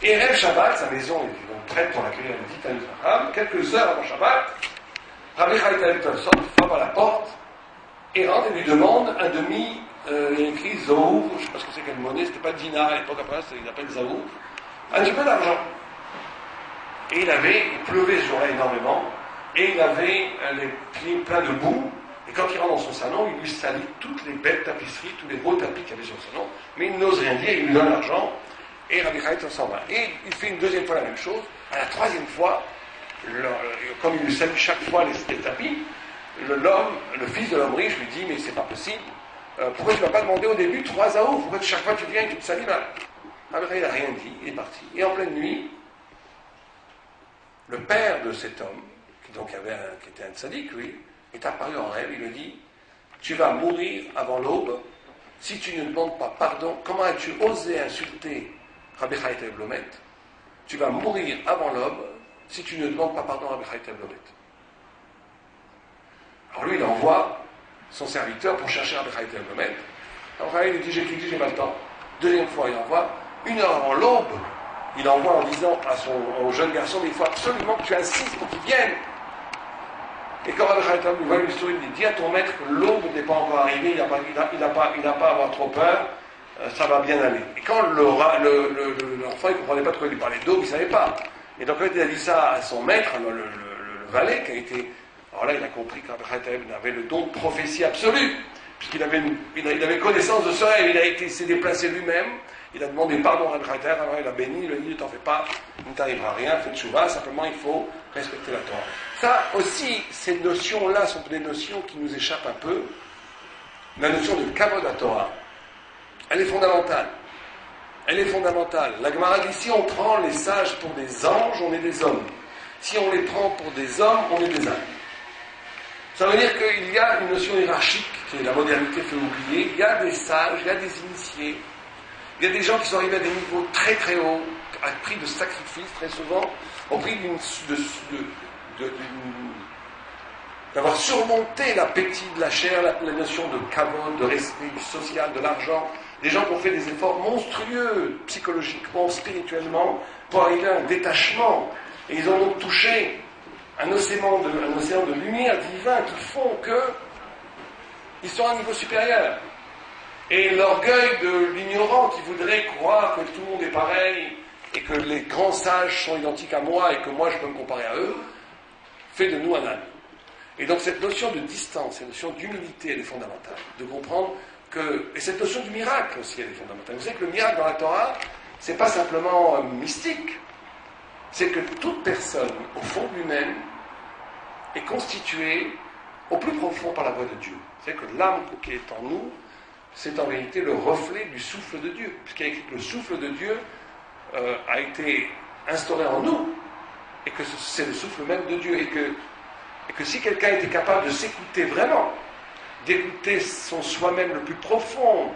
Et Erev Shabbat, sa maison est donc prête pour accueillir les 10 Talmidei Chachamim. Quelques heures avant Shabbat, Rabbi Chaim Talmud frappe à la porte et rentre et lui demande un demi, il y a écrit Zaouf, je ne sais pas ce que c'est quelle monnaie, c'était pas dinar à l'époque, après il appelle Zaouf, un petit peu d'argent. Et il pleuvait ce jour-là énormément, et il avait les pieds pleins de boue, et quand il rentre dans son salon, il lui salit toutes les belles tapisseries, tous les beaux tapis qu'il y avait sur le salon, mais il n'ose rien dire, il lui donne l'argent, et Rabbi Chaim s'en va. Et il fait une deuxième fois la même chose, à la troisième fois, comme il lui salue chaque fois les tapis, le fils de l'homme riche lui dit, mais c'est pas possible, pourquoi tu ne m'as pas demandé au début 3 zaouf, pourquoi chaque fois tu viens et tu te salis mal? Rabbi Chaim n'a rien dit, il est parti. Et en pleine nuit, le père de cet homme, qui était un tzaddik, lui, est apparu en rêve, il lui dit, tu vas mourir avant l'aube si tu ne demandes pas pardon. Comment as-tu osé insulter Rabbi Chaim Lomet? Tu vas mourir avant l'aube si tu ne demandes pas pardon à Rabbi Chaim Lomet. Alors lui, il envoie son serviteur pour chercher Rabbi Chaim Lomet. Alors il lui dit, j'étudie, j'ai pas le temps. Deuxième fois, il envoie, 1 heure avant l'aube, il envoie en disant au jeune garçon, mais il faut absolument que tu insistes pour qu'il vienne. Et quand Rabbi Chaim lui voit lui sourire, il dit, dis à ton maître que l'aube n'est pas encore arrivée, il n'a pas à avoir trop peur, ça va bien aller. Et quand l'enfant, il ne comprenait pas de quoi il lui parlait d'aube, il ne savait pas. Et donc quand il a dit ça à son maître, le valet, qui a été... Alors là, il a compris que Rabbi Chaim avait le don de prophétie absolue, puisqu'il avait connaissance de ce rêve, il s'est déplacé lui-même, il a demandé pardon à Rabbi Chaim, alors il a béni, il a dit, ne t'en fais pas, il ne t'arrivera rien, fais tchouva, simplement il faut respecter la Torah. Ça aussi, ces notions-là sont des notions qui nous échappent un peu. La notion de kavod à Torah, elle est fondamentale. Elle est fondamentale. La Gemara dit, si on prend les sages pour des anges, on est des hommes. Si on les prend pour des hommes, on est des ânes. Ça veut dire qu'il y a une notion hiérarchique que la modernité fait oublier. Il y a des sages, il y a des initiés. Il y a des gens qui sont arrivés à des niveaux très très hauts, à prix de sacrifice très souvent, au prix d'avoir surmonté l'appétit de la chair, la notion de kavod, de respect, du social, de l'argent. Des gens qui ont fait des efforts monstrueux, psychologiquement, spirituellement, pour arriver à un détachement. Et ils ont donc touché un océan de lumière divin qui font qu'ils sont à un niveau supérieur. Et l'orgueil de l'ignorant qui voudrait croire que tout le monde est pareil et que les grands sages sont identiques à moi et que moi je peux me comparer à eux, fait de nous un âne. Et donc cette notion de distance, cette notion d'humilité, elle est fondamentale. De comprendre et cette notion du miracle aussi, elle est fondamentale. Vous savez que le miracle dans la Torah, c'est pas simplement mystique, c'est que toute personne, au fond de lui-même, est constituée au plus profond par la voix de Dieu. C'est que l'âme qui est en nous, c'est en réalité le reflet du souffle de Dieu. Puisqu'il y a écrit que le souffle de Dieu a été instauré en nous, et que c'est le souffle même de Dieu, et que si quelqu'un était capable de s'écouter vraiment, d'écouter son soi-même le plus profond,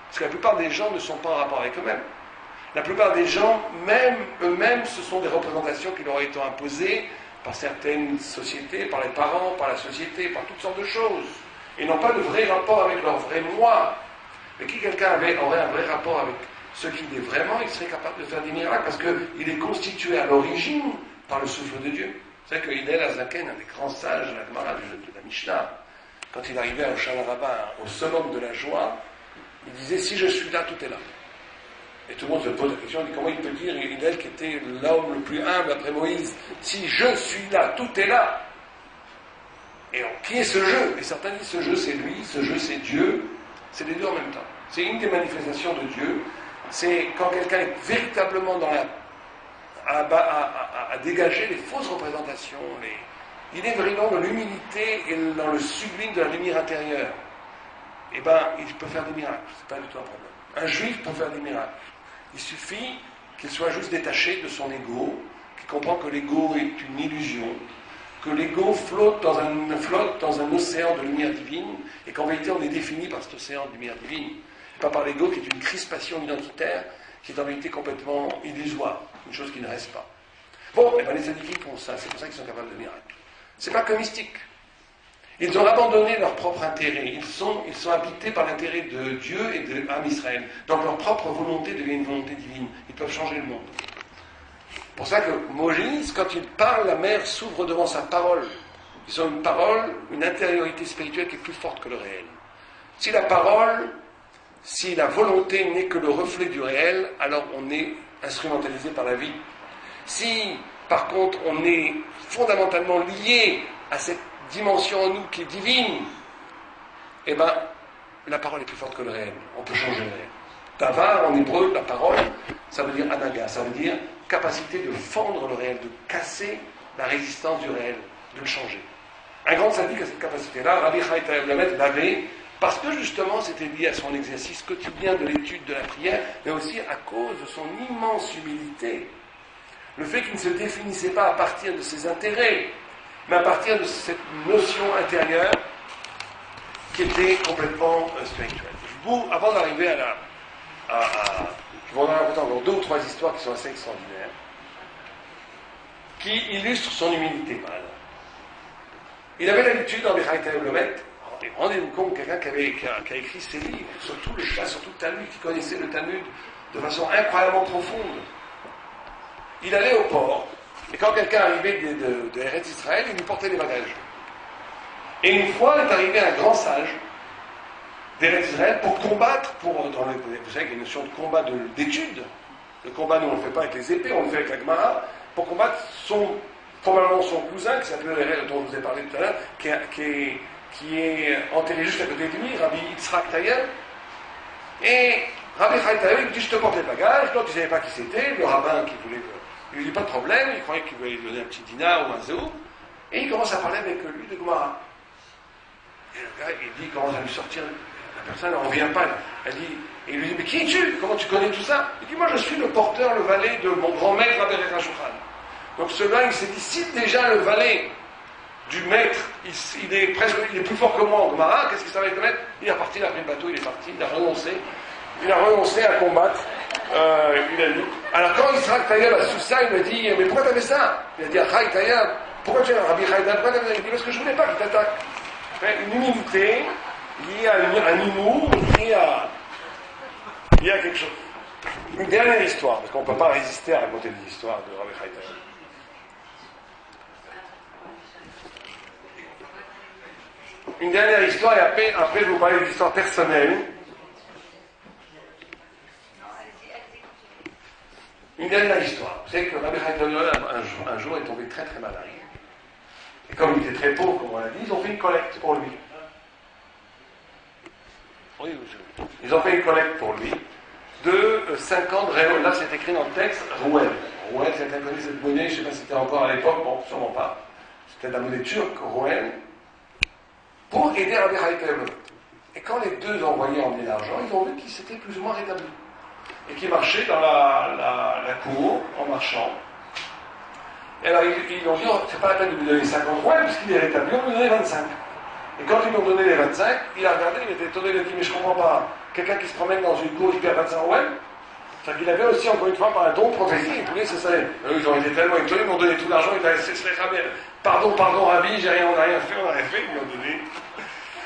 parce que la plupart des gens ne sont pas en rapport avec eux-mêmes. La plupart des gens, même eux-mêmes, ce sont des représentations qui leur ont été imposées par certaines sociétés, par les parents, par la société, par toutes sortes de choses. Ils n'ont pas de vrai rapport avec leur vrai moi. Mais si quelqu'un aurait un vrai rapport avec ce qu'il est vraiment, il serait capable de faire des miracles, parce qu'il est constitué à l'origine par le souffle de Dieu. Vous savez que Hillel Azaken, un des grands sages de la Gemara, de la Mishnah, quand il arrivait à Hoshana Rabbah, au summum de la joie, il disait, si je suis là, tout est là. Et tout le monde se pose la question, il dit, comment il peut dire, Hillel qui était l'homme le plus humble après Moïse, si je suis là, tout est là. Et qui est ce jeu? Et certains disent, ce jeu c'est lui, ce jeu c'est Dieu, c'est les deux en même temps. C'est une des manifestations de Dieu, C'est quand quelqu'un est véritablement à dégager les fausses représentations. Il est vraiment dans l'humilité et dans le sublime de la lumière intérieure. Eh bien, il peut faire des miracles. C'est pas du tout un problème. Un juif peut faire des miracles. Il suffit qu'il soit juste détaché de son ego, qu'il comprend que l'ego est une illusion, que l'ego flotte dans un océan de lumière divine, et qu'en vérité on est défini par cet océan de lumière divine, et pas par l'ego qui est une crispation identitaire, qui est en vérité complètement illusoire, une chose qui ne reste pas. Bon, eh bien les tzadikim font ça, c'est pour ça qu'ils sont capables de miracles. C'est pas que mystique. Ils ont abandonné leur propre intérêt. Ils sont habités par l'intérêt de Dieu et de l'âme Israël. Donc leur propre volonté devient une volonté divine. Ils peuvent changer le monde. C'est pour ça que Moïse, quand il parle, la mer s'ouvre devant sa parole. Ils ont une parole, une intériorité spirituelle qui est plus forte que le réel. Si la parole, si la volonté n'est que le reflet du réel, alors on est instrumentalisé par la vie. Si, par contre, on est fondamentalement lié à cette dimension en nous qui est divine, eh bien, la parole est plus forte que le réel. On peut changer le réel. Davar, en hébreu, la parole, ça veut dire anaga, ça veut dire capacité de fendre le réel, de casser la résistance du réel, de le changer. Un grand sadique a cette capacité-là, Rabbi Chaim Lomet l'avait, parce que justement c'était lié à son exercice quotidien de l'étude de la prière, mais aussi à cause de son immense humilité. Le fait qu'il ne se définissait pas à partir de ses intérêts, mais à partir de cette notion intérieure qui était complètement spirituelle. Avant d'arriver je vais en raconter encore 2 ou 3 histoires qui sont assez extraordinaires, qui illustrent son humilité. Il avait l'habitude, en Rabbi Chaim Lomet, rendez-vous compte, quelqu'un qui a écrit ses livres, surtout le Talmud, qui connaissait le Talmud de façon incroyablement profonde. Il allait au port, et quand quelqu'un arrivait de Eretz Israël, il lui portait des bagages. Et une fois, il est arrivé un grand sage d'Eretz Israël pour combattre, vous savez qu'il y a une notion de combat d'étude. Le combat, nous, on ne le fait pas avec les épées, on le fait avec la Gemara, pour combattre probablement son cousin, qui s'appelait Rérel, dont je vous ai parlé tout à l'heure, qui est enterré juste à côté de lui, Rabbi Yitzhak Tayeb. Et Rabbi Chaim Tayeb dit: je te porte les bagages. Donc, il ne savait pas qui c'était, le rabbin qui voulait. Il lui dit pas de problème, il croyait qu'il voulait lui donner un petit dinar ou un zéou. Et il commence à parler avec lui de Gemara. Et le gars, il dit, il commence à lui sortir. La personne ne revient pas. Et il lui dit: mais qui es-tu? Comment tu connais tout ça? Il dit: moi je suis le porteur, le valet de mon grand maître Rabbi Rachouchan. Donc celui-là, il s'est dit: si déjà le valet du maître, il est plus fort que moi en Gemara, qu'est-ce qu'il savait avec le maître? Il est parti, il a pris le bateau, il est parti, il a renoncé à combattre. Il a dit. Alors quand Yitzhak Tayeb a su ça, il me dit: mais pourquoi t'avais ça? Il a dit à Chaim Tayeb: pourquoi tu es un Rabbi Chaim Tayeb? Pourquoi t'avais ça? Il dit: parce que je voulais pas qu'il t'attaque. Une humilité liée à un humour, liée à quelque chose. Une dernière histoire, parce qu'on ne peut pas résister à raconter des histoires de Rabbi Chaim Tayeb. Une dernière histoire, et après je vous parler d'une histoire personnelle. Une dernière histoire. Vous savez que Rabbi Chaim Tayeb, un jour, est tombé très très malade. Et comme il était très pauvre, comme on l'a dit, ils ont fait une collecte pour lui. Oui, ils ont fait une collecte pour lui de 50 réaux. Là, c'est écrit dans le texte, Rouel. Rouel, quelqu'un connaît cette monnaie, je ne sais pas si c'était encore à l'époque, bon, sûrement pas. C'était de la monnaie turque, Rouel, pour aider Rabbi Chaim Tayeb. Et quand les deux envoyaient emmener l'argent, ils ont vu qu'ils s'étaient plus ou moins rétablis. Et qu'ils marchaient dans la cour, en marchant. Et alors, ils ont dit: oh, c'est pas la peine de lui donner 50 rouels, puisqu'il est rétabli, on lui donnait 25. Et quand ils lui ont donné les 25, il a regardé, il était étonné, il a dit: mais je comprends pas, quelqu'un qui se promène dans une cour, il perd 25 rouels? C'est-à-dire qu'il avait aussi, encore une fois, par un don de prophétie, il pouvait se salaire. Ils ont été tellement étonnés, ils m'ont donné tout l'argent, il a laissé se faire. Pardon, Rabbi, on n'a rien fait, ils lui ont donné.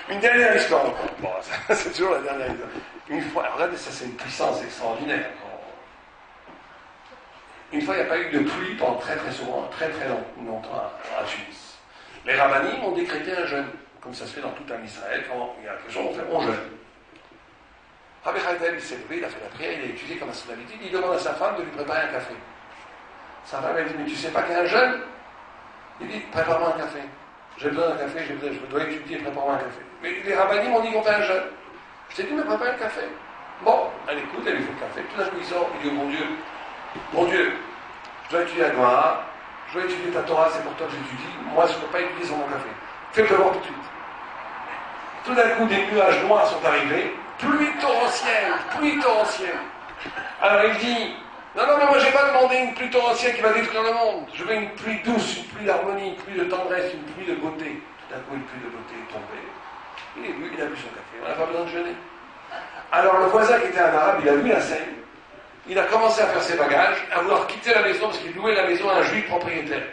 Une dernière histoire encore. Bon, ça, c'est toujours la dernière histoire. Une fois, alors regardez, ça c'est une puissance extraordinaire. Une fois, il n'y a pas eu de pluie pendant très longtemps à Tunis. Les rabbinim ont décrété un jeûne, comme ça se fait dans tout un Israël, quand il y a quelque chose, on jeûne. Rabbi Chaim Tayeb, il s'est levé, il a fait la prière, il a étudié comme à son habitude, il demande à sa femme de lui préparer un café. Sa femme, elle dit: mais tu sais pas qu'il y a un jeûne? Il dit: prépare-moi un café. J'ai besoin d'un café, je dois étudier, prépare-moi un café. Mais les rabbinim m'ont dit qu'on fait un jeûne. Je t'ai dit: mais prépare un café. Bon, elle écoute, elle lui fait le café. Tout d'un coup, il sort, il dit oh mon Dieu, je dois étudier la Gemara, je dois étudier ta Torah, c'est pour toi que j'étudie. Moi, je ne peux pas étudier sur mon café. Fais-le voir tout de suite. Tout d'un coup, des nuages noirs sont arrivés, pluie torrentielle. Alors il dit, non, mais moi j'ai pas demandé une pluie torrentielle qui va détruire le monde. Je veux une pluie douce, une pluie d'harmonie, une pluie de tendresse, une pluie de beauté. Tout d'un coup, une pluie de beauté est tombée. Il a bu son café, on n'a pas besoin de jeûner. Alors le voisin qui était un arabe, il a vu la scène, il a commencé à faire ses bagages, à vouloir quitter la maison parce qu'il louait la maison à un juif propriétaire.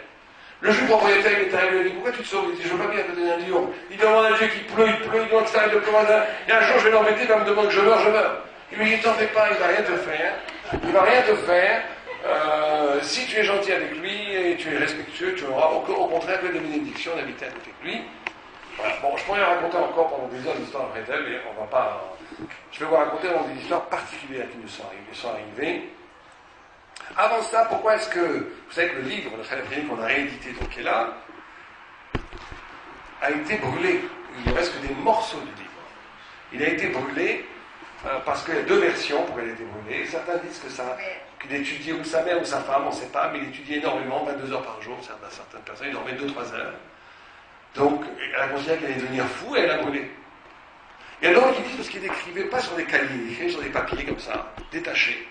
Le juif propriétaire, il est arrivé, il lui dit pourquoi tu te sauves? Il dit je veux pas bien à côté d'un lion. Il demande à Dieu qu'il pleut, il demande que ça arrive de commander. Et un jour je vais l'embêter, il va me demander que je meurs. Il lui dit t'en fais pas, il va rien te faire. Si tu es gentil avec lui et tu es respectueux, tu auras au contraire que des bénédictions d'habiter à côté de lui. Voilà. Bon, je pourrais raconter encore pendant des heures l'histoire après elle, mais on va pas. Je vais vous raconter des histoires particulières qui nous sont arrivées. Avant ça, pourquoi est-ce que, vous savez que le livre, le Khaled qu'on a réédité, donc qui est là, a été brûlé. Il ne reste que des morceaux du livre. Il a été brûlé parce qu'il y a deux versions pour qu'elle ait été brûlée. Certains disent qu'il étudiait ou sa mère ou sa femme, on ne sait pas, mais il étudiait énormément, 22 heures par jour, certaines personnes, il dormait 2-3 heures. Donc, elle a considéré qu'elle allait devenir fou et elle l'a brûlé. Et alors, ils disent parce qu'il n'écrivait pas sur des cahiers, il écrivait sur des papiers comme ça, détachés.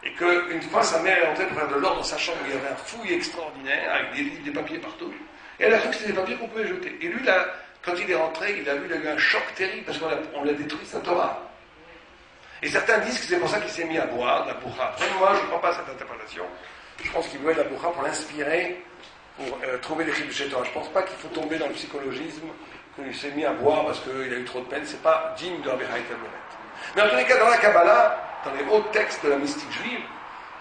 Et qu'une fois, sa mère est entrée pour faire de l'ordre dans sa chambre, il y avait un fouillis extraordinaire, avec des livres, des papiers partout. Et elle a cru que c'était des papiers qu'on pouvait jeter. Et lui, là, quand il est rentré, il a eu un choc terrible, parce qu'on l'a détruit sa Torah. Et certains disent que c'est pour ça qu'il s'est mis à boire de la bourra. Même moi, je ne crois pas à cette interprétation. Je pense qu'il buvait de la bourra pour l'inspirer, pour trouver les chidushé Torah. Je ne pense pas qu'il faut tomber dans le psychologisme, qu'il s'est mis à boire parce qu'il a eu trop de peine. C'est pas digne de Rabbi Haït Ablomet. Mais en tous les cas, dans la Kabbalah, dans les hauts textes de la mystique juive,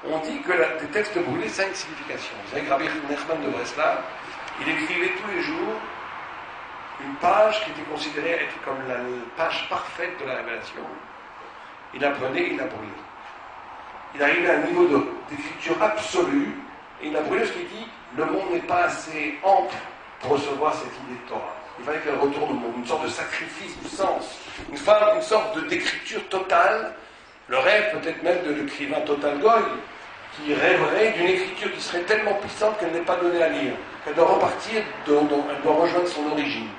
on dit que des textes brûlés, ça a une signification. Vous savez que Rabbi Nachman de Breslav, il écrivait tous les jours une page qui était considérée être comme la page parfaite de la révélation. Il apprenait, il la brûlait. Il arrivait à un niveau d'écriture absolue, et il a brûlé ce qu'il dit, le monde n'est pas assez ample pour recevoir cette idée de Torah. Il fallait qu'elle retourne au monde, une sorte de sacrifice du sens, une sorte d'écriture totale. Le rêve peut-être même de l'écrivain Total Goy, qui rêverait d'une écriture qui serait tellement puissante qu'elle n'est pas donnée à lire, qu'elle doit repartir, elle doit rejoindre son origine.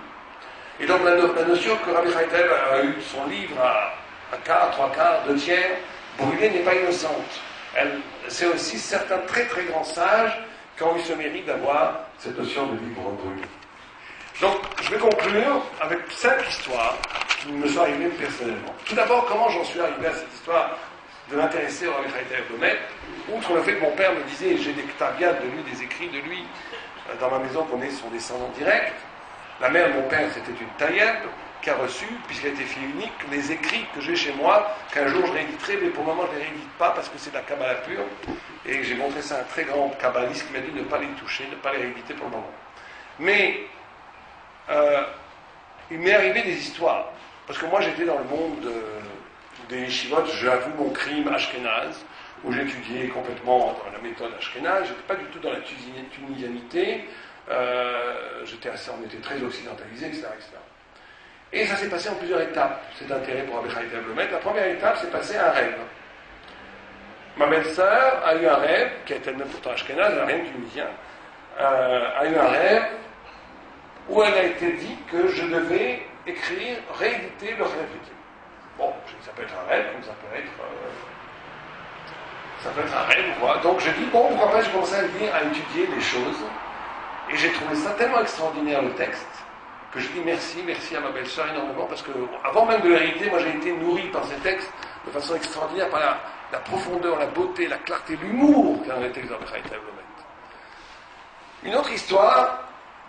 Et donc la notion que Rabbi Haitel a eu son livre à quart, trois quarts, deux tiers, brûlé n'est pas innocente. C'est aussi certains très très grands sages qui ont eu ce mérite d'avoir cette notion de livre brûlé. Donc je vais conclure avec 5 histoires qui me sont arrivées personnellement. Tout d'abord, comment j'en suis arrivé à cette histoire de m'intéresser au Rabbi Haït Ablomet, outre le fait que mon père me disait j'ai des ktabiat de lui, des écrits de lui, dans ma maison qu'on est son descendant direct. La mère de mon père, c'était une taïeb qui a reçu, puisqu'elle était fille unique, les écrits que j'ai chez moi, qu'un jour je rééditerai, mais pour le moment je ne les réédite pas parce que c'est de la Kabbalah pure, et j'ai montré ça à un très grand kabbaliste qui m'a dit de ne pas les toucher, de ne pas les rééditer pour le moment. Mais il m'est arrivé des histoires, parce que moi j'étais dans le monde des yeshivot, j'avoue mon crime ashkénaze, où j'étudiais complètement dans la méthode ashkénaze, j'étais pas du tout dans la tunisianité, on était très occidentalisés, etc., etc. Et ça s'est passé en plusieurs étapes, cet intérêt pour Rabbi Haït Ablomet. La première étape, c'est passé à un rêve. Ma belle-sœur a eu un rêve, qui était même pourtant ashkénaze, un rêve tunisien, a eu un rêve où elle a été dit que je devais écrire, rééditer le rêve. Bon, ça peut être un rêve, comme ça peut être un rêve, quoi. Donc j'ai dit, bon, pourquoi pas, j'ai commencé à lire, à étudier les choses, et j'ai trouvé ça tellement extraordinaire, le texte, que je dis merci à ma belle-sœur énormément, parce que avant même de l'hériter, moi j'ai été nourri par ces textes de façon extraordinaire, par la profondeur, la beauté, la clarté, l'humour qu'un des textes de Rabbi Haït Ablomet. Une autre histoire,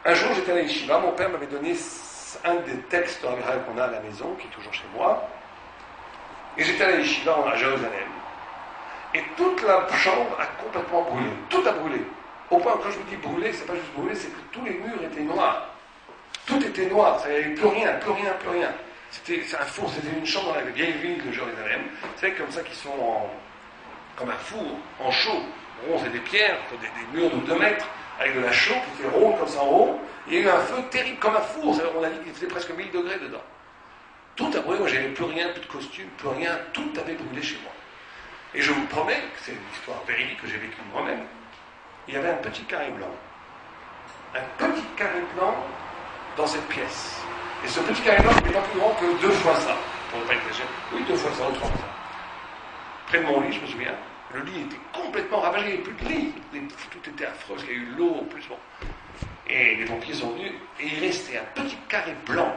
un jour j'étais à la yeshiva, mon père m'avait donné un des textes de Rabbi Haït qu'on a à la maison, qui est toujours chez moi, et j'étais à la yeshiva à Jérusalem, et toute la chambre a complètement brûlé, tout a brûlé. Au point, quand je vous dis brûler, c'est pas juste brûler, c'est que tous les murs étaient noirs. Tout était noir, ça n'y avait plus rien. C'était un four, c'était une chambre dans la vieille ville de Jérusalem. Vous savez, comme ça, qui sont comme un four, en chaux. Bronze et des pierres, des murs de 2 mètres, avec de la chaux qui était ronde comme ça en haut. Il y a eu un feu terrible comme un four. On a dit qu'il faisait presque 1000 degrés dedans. Tout a brûlé, moi j'avais plus rien, plus de costume, plus rien, tout avait brûlé chez moi. Et je vous promets que c'est une histoire véridique que j'ai vécue moi-même. Il y avait un petit carré blanc. Un petit carré blanc dans cette pièce. Et ce petit carré blanc n'est pas plus grand que 2 fois ça. Pour ne pas exagérer. Oui, 2 fois ça, ou 3 fois ça. Près de mon lit, je me souviens, le lit était complètement ravagé, il n'y avait plus de lit. Tout était affreux, parce qu'il y a eu l'eau en plus. Bon. Et les pompiers sont venus, et il restait un petit carré blanc,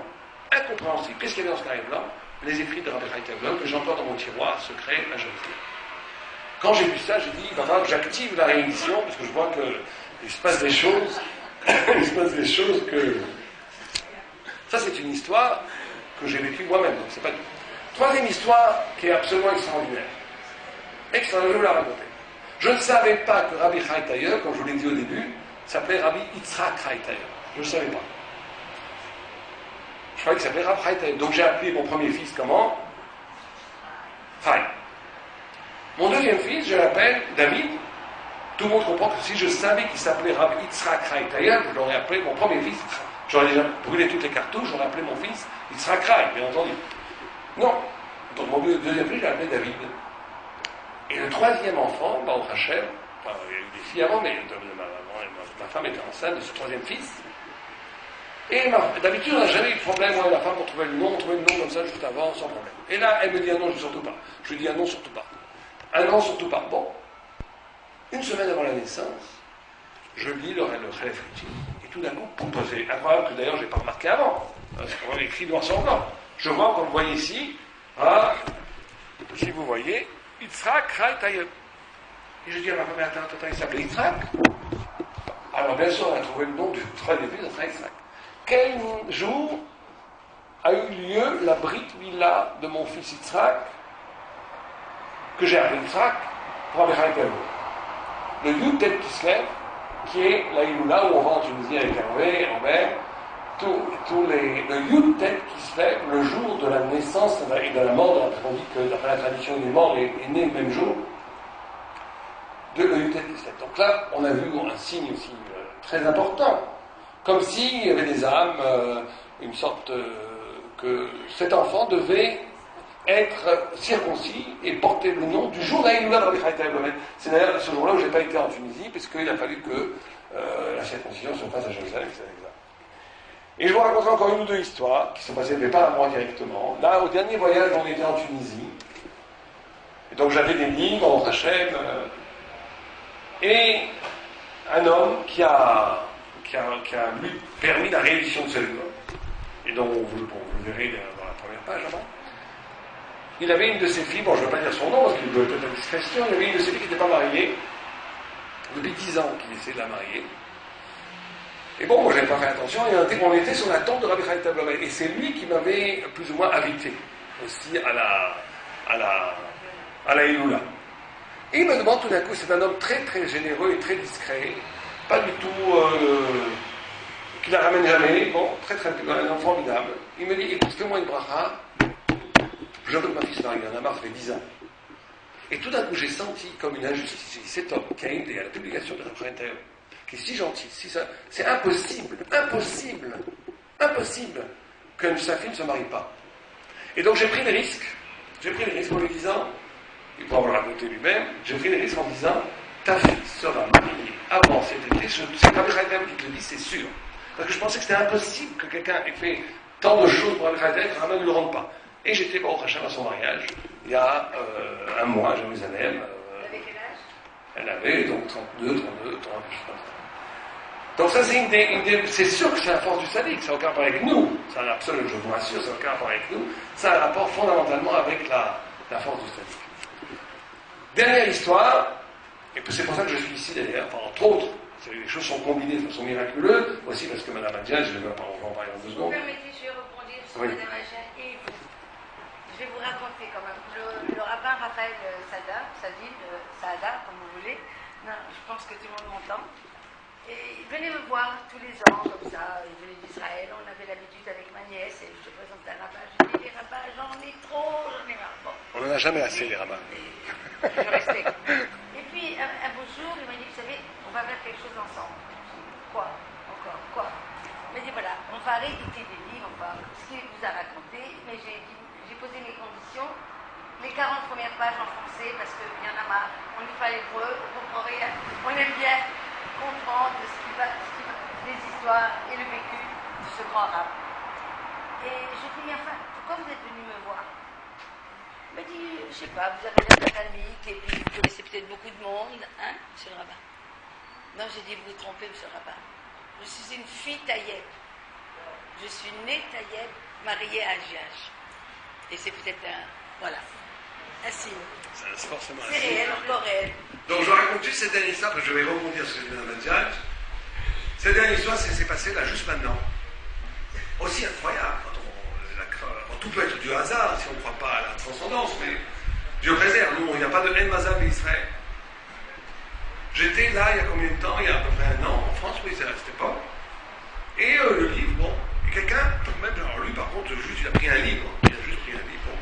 incompréhensible. Qu'est-ce qu'il y avait dans ce carré blanc? Les écrits de Rabbi Chaim Blum que j'ai encore dans mon tiroir secret à Jérusalem. Quand j'ai vu ça, j'ai dit, il va falloir que j'active la réédition, parce que je vois qu'il se passe des choses, il se passe des choses que... Ça, c'est une histoire que j'ai vécue moi-même, donc c'est pas du tout. Troisième histoire qui est absolument extraordinaire. Extraordinaire, je vais vous la raconter. Je ne savais pas que Rabbi Chaim, comme je vous l'ai dit au début, s'appelait Rabbi Yitzhak Chaim. Je ne savais pas. Je croyais qu'il s'appelait Rabbi Chaim. Donc j'ai appelé mon premier fils comment? Chaim. Mon deuxième fils, je l'appelle David. Tout le monde comprend que si je savais qu'il s'appelait Rabbi Yitzhak Chaim, je l'aurais appelé mon premier fils. J'aurais déjà brûlé toutes les cartouches, j'aurais appelé mon fils Yitzhak Chaim, bien entendu. Non. Donc mon deuxième fils, je l'ai appelé David. Et le troisième enfant, Baruch Hashem, enfin, il y a eu des filles avant, mais ma femme était enceinte de ce troisième fils. Et d'habitude, on n'a jamais eu de problème, moi et la femme, on trouvait le nom comme ça juste avant, sans problème. Et là, elle me dit un non, surtout pas. Je lui dis un non, surtout pas. Un non, surtout pas. Bon. Une semaine avant la naissance, je lis le Chelef Litim, et tout d'un coup, c'est incroyable que d'ailleurs, je n'ai pas remarqué avant. C'est quand même écrit noir sur blanc. Je vois, comme vous voyez ici, si vous voyez, Yitzhak Chaim. Et je dis à ma femme, attends, il s'appelait Yitzhak? Alors bien sûr, on a trouvé le nom du troisième fils de Yitzhak. Quel jour a eu lieu la Brit Mila de mon fils Yitzhak, que j'ai appelé Yitzhak, pour Rabbi Chaim? Le Yud Tet Kislev, qui est la Iloula où on va en Tunisie avec Hervé, le Yud Tet Kislev, le jour de la naissance et de la mort, on dit que d'après la tradition, il est mort et est né le même jour, de le Yud Tet Kislev. Donc là, on a vu un signe aussi très important, comme s'il y avait des âmes, une sorte que cet enfant devait être circoncis et porter le nom du jour d'Aïloula dans les Chaïta Eblomet. C'est d'ailleurs ce jour-là où je n'ai pas été en Tunisie, puisqu'il a fallu que la circoncision se fasse à Jérusalem, etc. Et je vous raconterai encore une ou deux histoires qui sont passées, mais pas à moi directement. Là, au dernier voyage, on était en Tunisie. Et donc j'avais des livres en Hachem. Et un homme qui a lui permis la réédition de ce livre. Et donc, vous le verrez dans la première page avant. Il avait une de ses filles, bon, je ne veux pas dire son nom parce qu'il doit être à discrétion, il avait une de ses filles qui n'était pas mariée. Depuis 10 ans qu'il essayait de la marier. Et bon, moi, je n'avais pas fait attention, et on était sur la tombe de Rabbi Chaim Blum. Et c'est lui qui m'avait plus ou moins invité aussi à la Iloula. Et il me demande tout d'un coup, c'est un homme très très généreux et très discret, pas du tout qui la ramène jamais, bon, très très un homme formidable. Il me dit, écoute, fais-moi une bracha, je veux que ma fille se marie, il en a marre, ça fait 10 ans. Et tout d'un coup, j'ai senti comme une injustice. J'ai dit, cet homme qui a aidé à la publication de Rabbi Chaim Blum, qui est si gentil, c'est impossible que sa fille ne se marie pas. Et donc j'ai pris le risque en lui disant, il pourra me le raconter lui-même, j'ai pris le risque en disant, ta fille sera mariée avant cet été, c'est Rabbi Chaim Blum qui te le dit, c'est sûr. Parce que je pensais que c'était impossible que quelqu'un ait fait tant de choses pour Rabbi Chaim Blum, que Rabbi ne le rende pas. Et j'étais au Hachem à son mariage, il y a un mois à Jérusalem. Elle avait quel âge? Elle avait donc 32, 30, je pense. Donc ça, c'est sûr que c'est la force du sadique, ça n'a aucun rapport avec nous, ça a absolument, je vous rassure, ça n'a aucun rapport avec nous, ça a un rapport fondamentalement avec la force du sadique. Dernière histoire, et c'est pour ça que je suis ici d'ailleurs, enfin, entre autres, les choses sont combinées de façon miraculeuse, aussi parce que Mme Adjan, je vais en parler en 2 secondes. Permettez, je vais rebondir sur Oui. Mme Adjan et vous. Je vais vous raconter quand même. Le rabbin Raphaël Saada, comme vous voulez, non, je pense que tout le monde m'entend. Et il venait me voir tous les ans, comme ça, il venait d'Israël, on avait l'habitude avec ma nièce, et je te présentais un rabbin, je dis, les rabbins, j'en ai trop, j'en ai marre. Bon. On n'en a jamais assez, les rabbins. Je respecte. Et puis, un beau jour, il m'a dit, vous savez, on va faire quelque chose ensemble. Quoi? Encore? Quoi? m'a dit voilà, on va rééditer des livres, on va ce qu'il vous a raconté, mais j'ai posé mes conditions. Les 40 premières pages en français, parce qu'il y en a marre, on n'y fait l'hébreu, on comprend rien, on aime bien comprendre les histoires et le vécu de ce grand arabe. Et je lui ai dit, enfin, pourquoi vous êtes venu me voir? Il m'a dit, je sais pas, vous avez l'air académique, et puis vous connaissez peut-être beaucoup de monde, hein, monsieur le rabbin? Non, j'ai dit, vous vous trompez, monsieur le rabbin. Je suis une fille taïeb. Je suis née taïeb, mariée à Agiage. Et c'est peut-être un... Voilà. Un signe. C'est forcément un signe. C'est réel, encore réel. Donc je raconte juste cette dernière histoire, parce que je vais rebondir sur ce que dit Mme Adjadj. Cette dernière histoire, ça s'est passé là, juste maintenant. Aussi incroyable, quand tout peut être du hasard, si on ne croit pas à la transcendance, mais Dieu préserve. Nous, il n'y a pas de haine mazal d'Israël. J'étais là, il y a combien de temps? Il y a à peu près un an, en France, oui, c'est à cette époque. Et le livre, bon, et quelqu'un, même genre lui, par contre, juste, il a pris un livre, il a juste pris un livre, bon.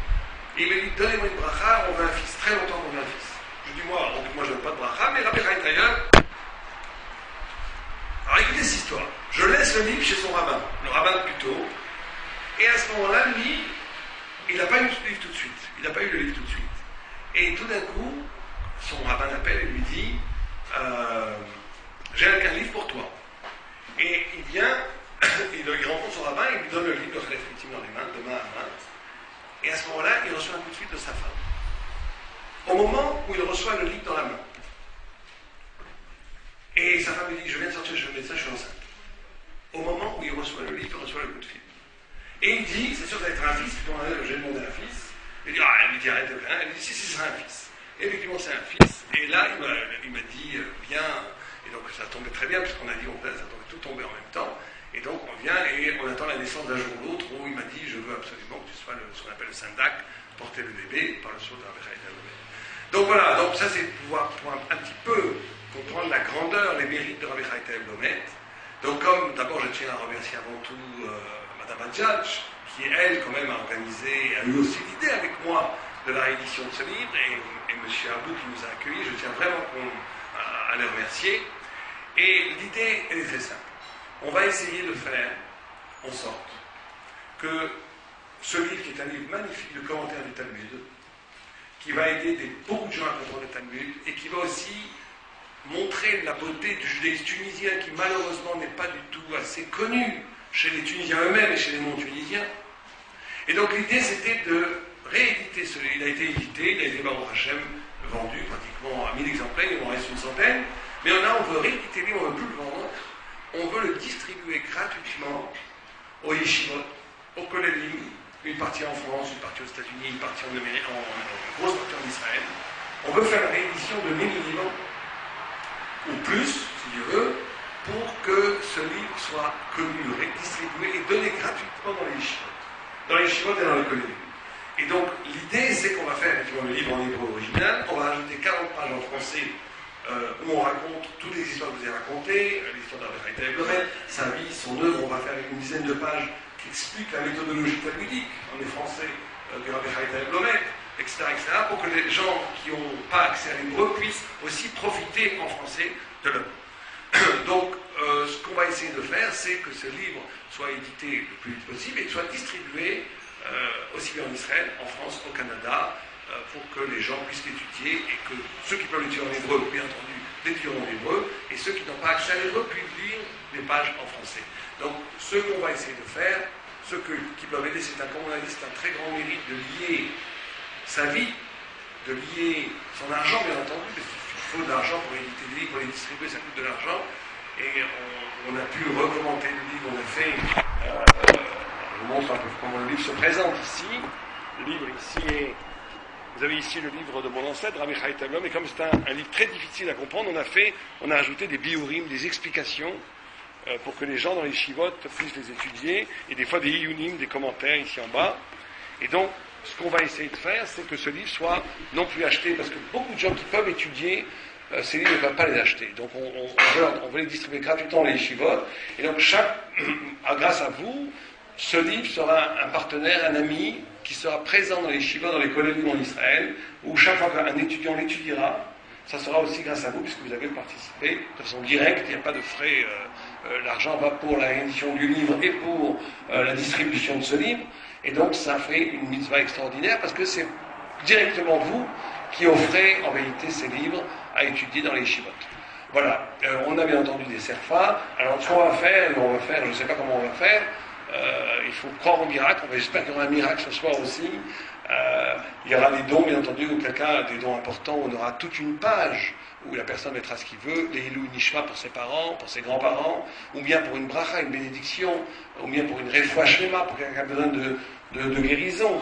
Et il m'a dit, donnez-moi une bracha, on veut un fils, très longtemps qu'on veut un fils. Je dis, moi je ne veux pas de bracha, mais Rabbi Chaim Taïeb. Alors écoutez cette histoire. Je laisse le livre chez son rabbin, le rabbin plutôt, et à ce moment-là, lui, il n'a pas eu le livre tout de suite. Il n'a pas eu le livre tout de suite. Et tout d'un coup, son rabbin l'appelle et lui dit, j'ai un livre pour toi. Et il vient, il rencontre son rabbin, il lui donne le livre, le effectivement dans les mains, de main à main. Et à ce moment-là, il reçoit un coup de fil de sa femme. Au moment où il reçoit le livre dans la main. Et sa femme lui dit, je viens de sortir chez le médecin, je suis enceinte. Au moment où il reçoit le livre, il reçoit le coup de fil. Et il dit, c'est sûr que ça va être un fils, j'ai demandé un fils. Il dit, elle lui dit, arrête de rien. Elle lui dit, si, ce sera un fils. Et effectivement, c'est un fils. Et là, il m'a dit, viens. Et donc, ça tombait très bien, puisqu'on a dit, ça tombait tout tomber en même temps. Et donc, on vient et on attend la naissance d'un jour ou l'autre où il m'a dit, je veux absolument que tu sois ce qu'on appelle le syndac, porter le bébé par le sceau de Rabbi Chaim Taïeb. Donc voilà, donc ça c'est pour un petit peu comprendre la grandeur, les mérites de Rabbi Chaim Taïeb. Donc comme, d'abord je tiens à remercier avant tout Mme Adjadj, qui elle quand même a organisé, a eu aussi l'idée avec moi de la réédition de ce livre, et M. Abou qui nous a accueillis, je tiens vraiment à les remercier. Et l'idée, elle est très simple. On va essayer de faire en sorte que ce livre, qui est un livre magnifique, le commentaire du Talmud, qui va aider beaucoup de gens à comprendre le Talmud, et qui va aussi montrer la beauté du judaïsme tunisien, qui malheureusement n'est pas du tout assez connu chez les Tunisiens eux-mêmes et chez les non-tunisiens. Et donc l'idée, c'était de rééditer ce livre. Il a été édité, il a été Baruch Hashem vendu pratiquement à 1000 exemplaires, il en reste une centaine. Mais on veut rééditer le livre, on ne veut plus le vendre. On veut le distribuer gratuitement aux yeshivot, aux kolélim, une partie en France, une partie aux États-Unis, une partie en Amérique, une grosse partie en Israël. On veut faire la réédition de 1000 livres, ou plus, si Dieu veut, pour que ce livre soit connu, distribué et donné gratuitement dans les yeshivot. Dans les yeshivot et dans les kolélim. Et donc, l'idée, c'est qu'on va faire effectivement le livre en hébreu original, on va ajouter 40 pages en français, où on raconte toutes les histoires que je vous ai racontées, l'histoire de Rabbi Chaim Taïeb, sa vie, son œuvre. On va faire une dizaine de pages qui expliquent la méthodologie talmudique, en est français, de Rabbi Chaim Taïeb, etc., pour que les gens qui n'ont pas accès à l'hébreu puissent aussi profiter en français de l'œuvre. Donc, ce qu'on va essayer de faire, c'est que ce livre soit édité le plus vite possible et soit distribué aussi bien en Israël, en France, au Canada, pour que les gens puissent l'étudier et que ceux qui peuvent l'étudier en hébreu, bien entendu, l'étudieront en hébreu, et ceux qui n'ont pas accès à l'hébreu puissent lire les pages en français. Donc, ce qu'on va essayer de faire, ceux qui peuvent aider, comme on a dit, c'est un très grand mérite de lier sa vie, de lier son argent, bien entendu, parce qu'il faut de l'argent pour éditer des livres, pour les distribuer, ça coûte de l'argent, et on a pu recommander le livre, on a fait, je vous montre un peu comment le livre se présente ici. Le livre ici est... Vous avez ici le livre de mon ancêtre, Rabbi Chaim Taïeb, et comme c'est un livre très difficile à comprendre, on a ajouté des biurim, des explications, pour que les gens dans les shivotes puissent les étudier, et des fois des iyunim, des commentaires ici en bas. Et donc, ce qu'on va essayer de faire, c'est que ce livre soit non plus acheté, parce que beaucoup de gens qui peuvent étudier ces livres ne peuvent pas les acheter. Donc, on veut les distribuer gratuitement dans les shivotes, et donc grâce à vous, ce livre sera un partenaire, un ami, qui sera présent dans les shivas, dans les kolélim en Israël, où chaque fois qu'un étudiant l'étudiera, ça sera aussi grâce à vous, puisque vous avez participé de façon directe, il n'y a pas de frais l'argent va pour la réédition du livre et pour la distribution de ce livre. Et donc ça fait une mitzvah extraordinaire parce que c'est directement vous qui offrez en vérité ces livres à étudier dans les yeshivot. Voilà, on a bien entendu des serfas. Alors ce qu'on va faire, je ne sais pas comment on va faire, il faut croire au miracle, j'espère qu'il y aura un miracle ce soir aussi. Il y aura des dons, bien entendu, où quelqu'un a des dons importants, on aura toute une page où la personne mettra ce qu'il veut, les Ilou Nishma pour ses parents, pour ses grands-parents, ou bien pour une bracha, une bénédiction, ou bien pour une refoua shlema, pour quelqu'un qui a besoin de guérison.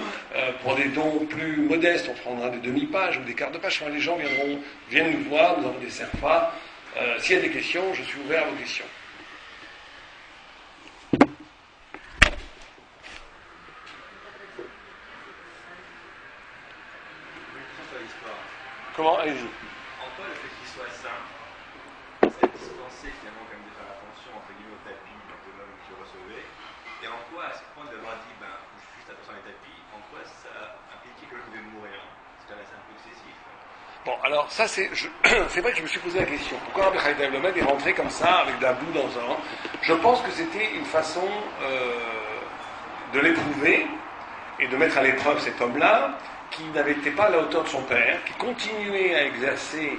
Pour des dons plus modestes, on prendra des demi-pages ou des quarts de page. Enfin, les gens viennent nous voir, nous avons des serfas. S'il y a des questions, je suis ouvert à vos questions. Comment? Allez-y. En quoi le fait qu'il soit saint, ça dispensé finalement quand même de faire attention entre guillemets au tapis de l'homme qui recevait, et en quoi à ce point d'avoir dit je fais juste attention à les tapis, en quoi ça impliquait que je devais mourir? C'est quand même un peu excessif. Bon, alors ça c'est vrai que je me suis posé la question. Pourquoi Rabbi Chaim Lomed est rentré comme ça avec de la boue dans un... Je pense que c'était une façon de l'éprouver et de mettre à l'épreuve cet homme-là, qui n'avait été pas à la hauteur de son père, qui continuait à exercer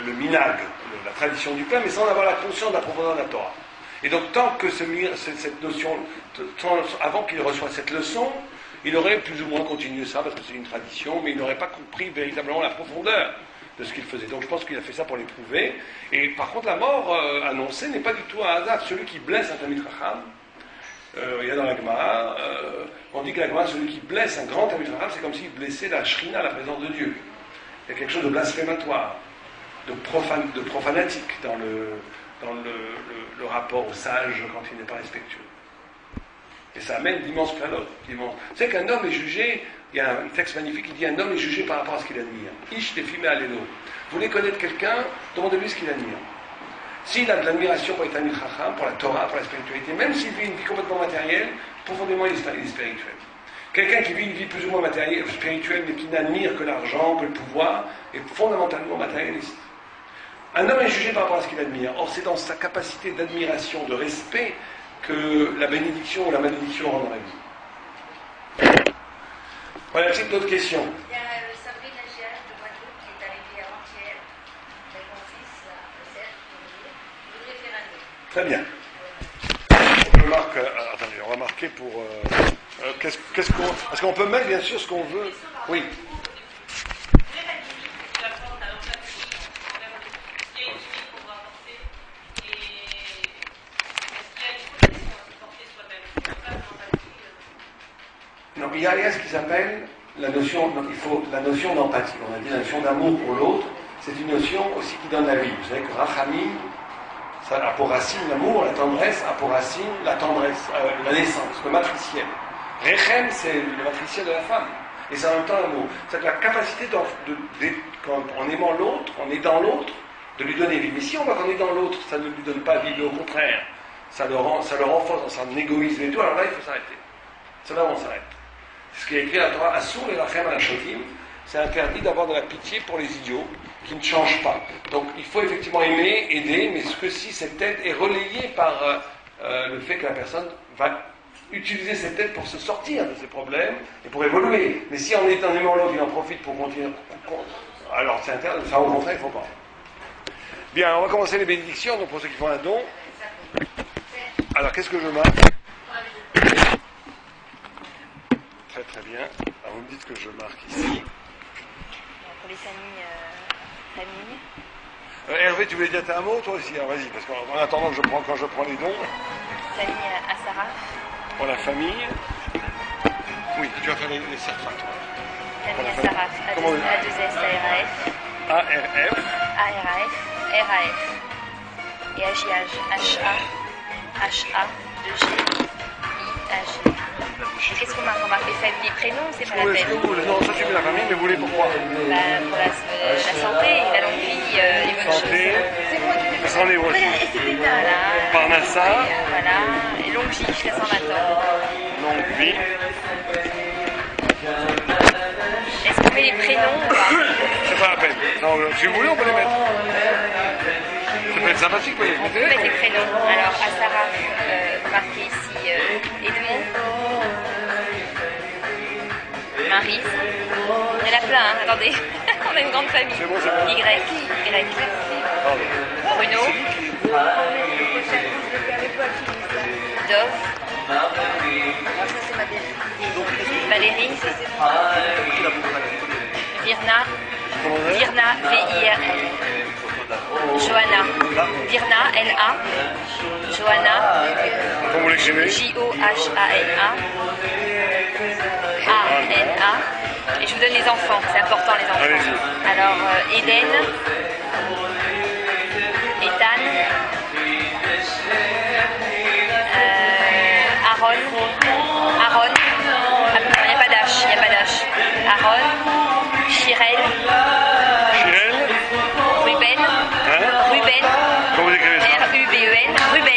le minag, la tradition du père, mais sans avoir la conscience de la profondeur de la Torah. Et donc, tant que cette notion, avant qu'il reçoive cette leçon, il aurait plus ou moins continué ça, parce que c'est une tradition, mais il n'aurait pas compris véritablement la profondeur de ce qu'il faisait. Donc, je pense qu'il a fait ça pour l'éprouver. Et par contre, la mort annoncée n'est pas du tout un hasard. Celui qui blesse un Talmid Chacham, il y a dans la Gemara, on dit que la Gemara, celui qui blesse un grand Talmid Chacham, c'est comme s'il blessait la Shrina, la présence de Dieu. Il y a quelque chose de blasphématoire, de profanatique dans le rapport au sage quand il n'est pas respectueux. Et ça amène d'immenses calottes. Vous savez qu'un homme est jugé, il y a un texte magnifique qui dit un homme est jugé par rapport à ce qu'il admire. Ish tefime alelo. Vous voulez connaître quelqu'un, demandez-lui ce qu'il admire. S'il a de l'admiration pour les Talmid Chacham, pour la Torah, pour la spiritualité, même s'il vit une vie complètement matérielle, profondément il est spirituel. Quelqu'un qui vit une vie plus ou moins matérielle, spirituelle, mais qui n'admire que l'argent, que le pouvoir, est fondamentalement matérialiste. Un homme est jugé par rapport à ce qu'il admire. Or, c'est dans sa capacité d'admiration, de respect, que la bénédiction ou la malédiction rentre dans la vie. Voilà, c'est d'autres questions. Il y a le Sabri Nagiage de Guadeloupe qui est arrivé avant-hier, avec mon fils, le cerf, il voudrait faire un don. Très bien. Attendez, on va marquer pour... Est-ce qu'on peut mettre bien sûr ce qu'on veut? Oui. Non, il y a ce qui s'appelle la notion d'empathie. On a dit la notion d'amour pour l'autre. C'est une notion aussi qui donne la vie. Vous savez que Rachamim, ça a pour racine l'amour, la tendresse a pour racine la tendresse, la naissance, le matriciel. Rechem, c'est le matriciel de la femme. Et c'est en même temps l'amour. C'est la capacité, en aimant l'autre, en aidant l'autre, de lui donner vie. Mais si on voit qu'on est dans l'autre, ça ne lui donne pas vie, mais au contraire, ça le renforce dans son égoïsme et tout, alors là, il faut s'arrêter. C'est là où on s'arrête. C'est ce qui est écrit à la Torah, Asur et Rachem à la Shotim, c'est interdit d'avoir de la pitié pour les idiots qui ne changent pas. Donc il faut effectivement aimer, aider, mais ce que si cette aide est relayée par le fait que la personne va utiliser cette aide pour se sortir de ses problèmes et pour évoluer. Mais si en aimant l'autre, il en profite pour continuer, alors c'est interdit, ça au contraire, il ne faut pas. Bien, on va commencer les bénédictions, donc pour ceux qui font un don. Alors qu'est-ce que je marque? Très très bien. Alors vous me dites ce que je marque ici. Pour les familles. Hervé, tu voulais dire un mot, toi aussi? Alors vas-y, parce qu'en attendant que quand je prends les dons. Famille Asaraf. Pour la famille. Oui, tu vas faire les serfs, toi. Famille Asaraf. A2S, ARAF. ARF. RAF. Et AGH. HA. 2G. IAG. Qu'est-ce qu'on marque? On marque les prénoms, c'est pas la peine. Non, ça tu mets la famille, mais vous voulez pourquoi? Pour la santé, la longue vie, les bonnes santé, choses. C'est moi qui ça en est aussi. Et c'est là, là. Parnassa. Voilà. Et longue vie jusqu'à 120 ans. Longue vie. Est-ce qu'on met les prénoms ou pas? C'est pas la peine. Non, si vous voulez, on peut les mettre. Ça peut être sympathique pour les Ça peut être des prénoms. Alors, à Sarah, marqué ici Edmond, Marie. Il y en a plein, hein. Attendez. On a une grande famille. C'est bon, c'est bon. Y. Bruno. Dove. Valérie. Virna. V-I-R-N. Johanna. Virna, N-A. Johanna. Comment vous l'écrivez? J-O-H-A-N-A. A-N-A. Et je vous donne les enfants, c'est important les enfants. Allez-y. Alors, Eden, Ethan, Aaron, ah, il n'y a pas d'H, Aaron, Chirel, Chirel? Ruben, Hein? Ruben, Comment vous écrivez ça? R-U-B-E-N, Ruben.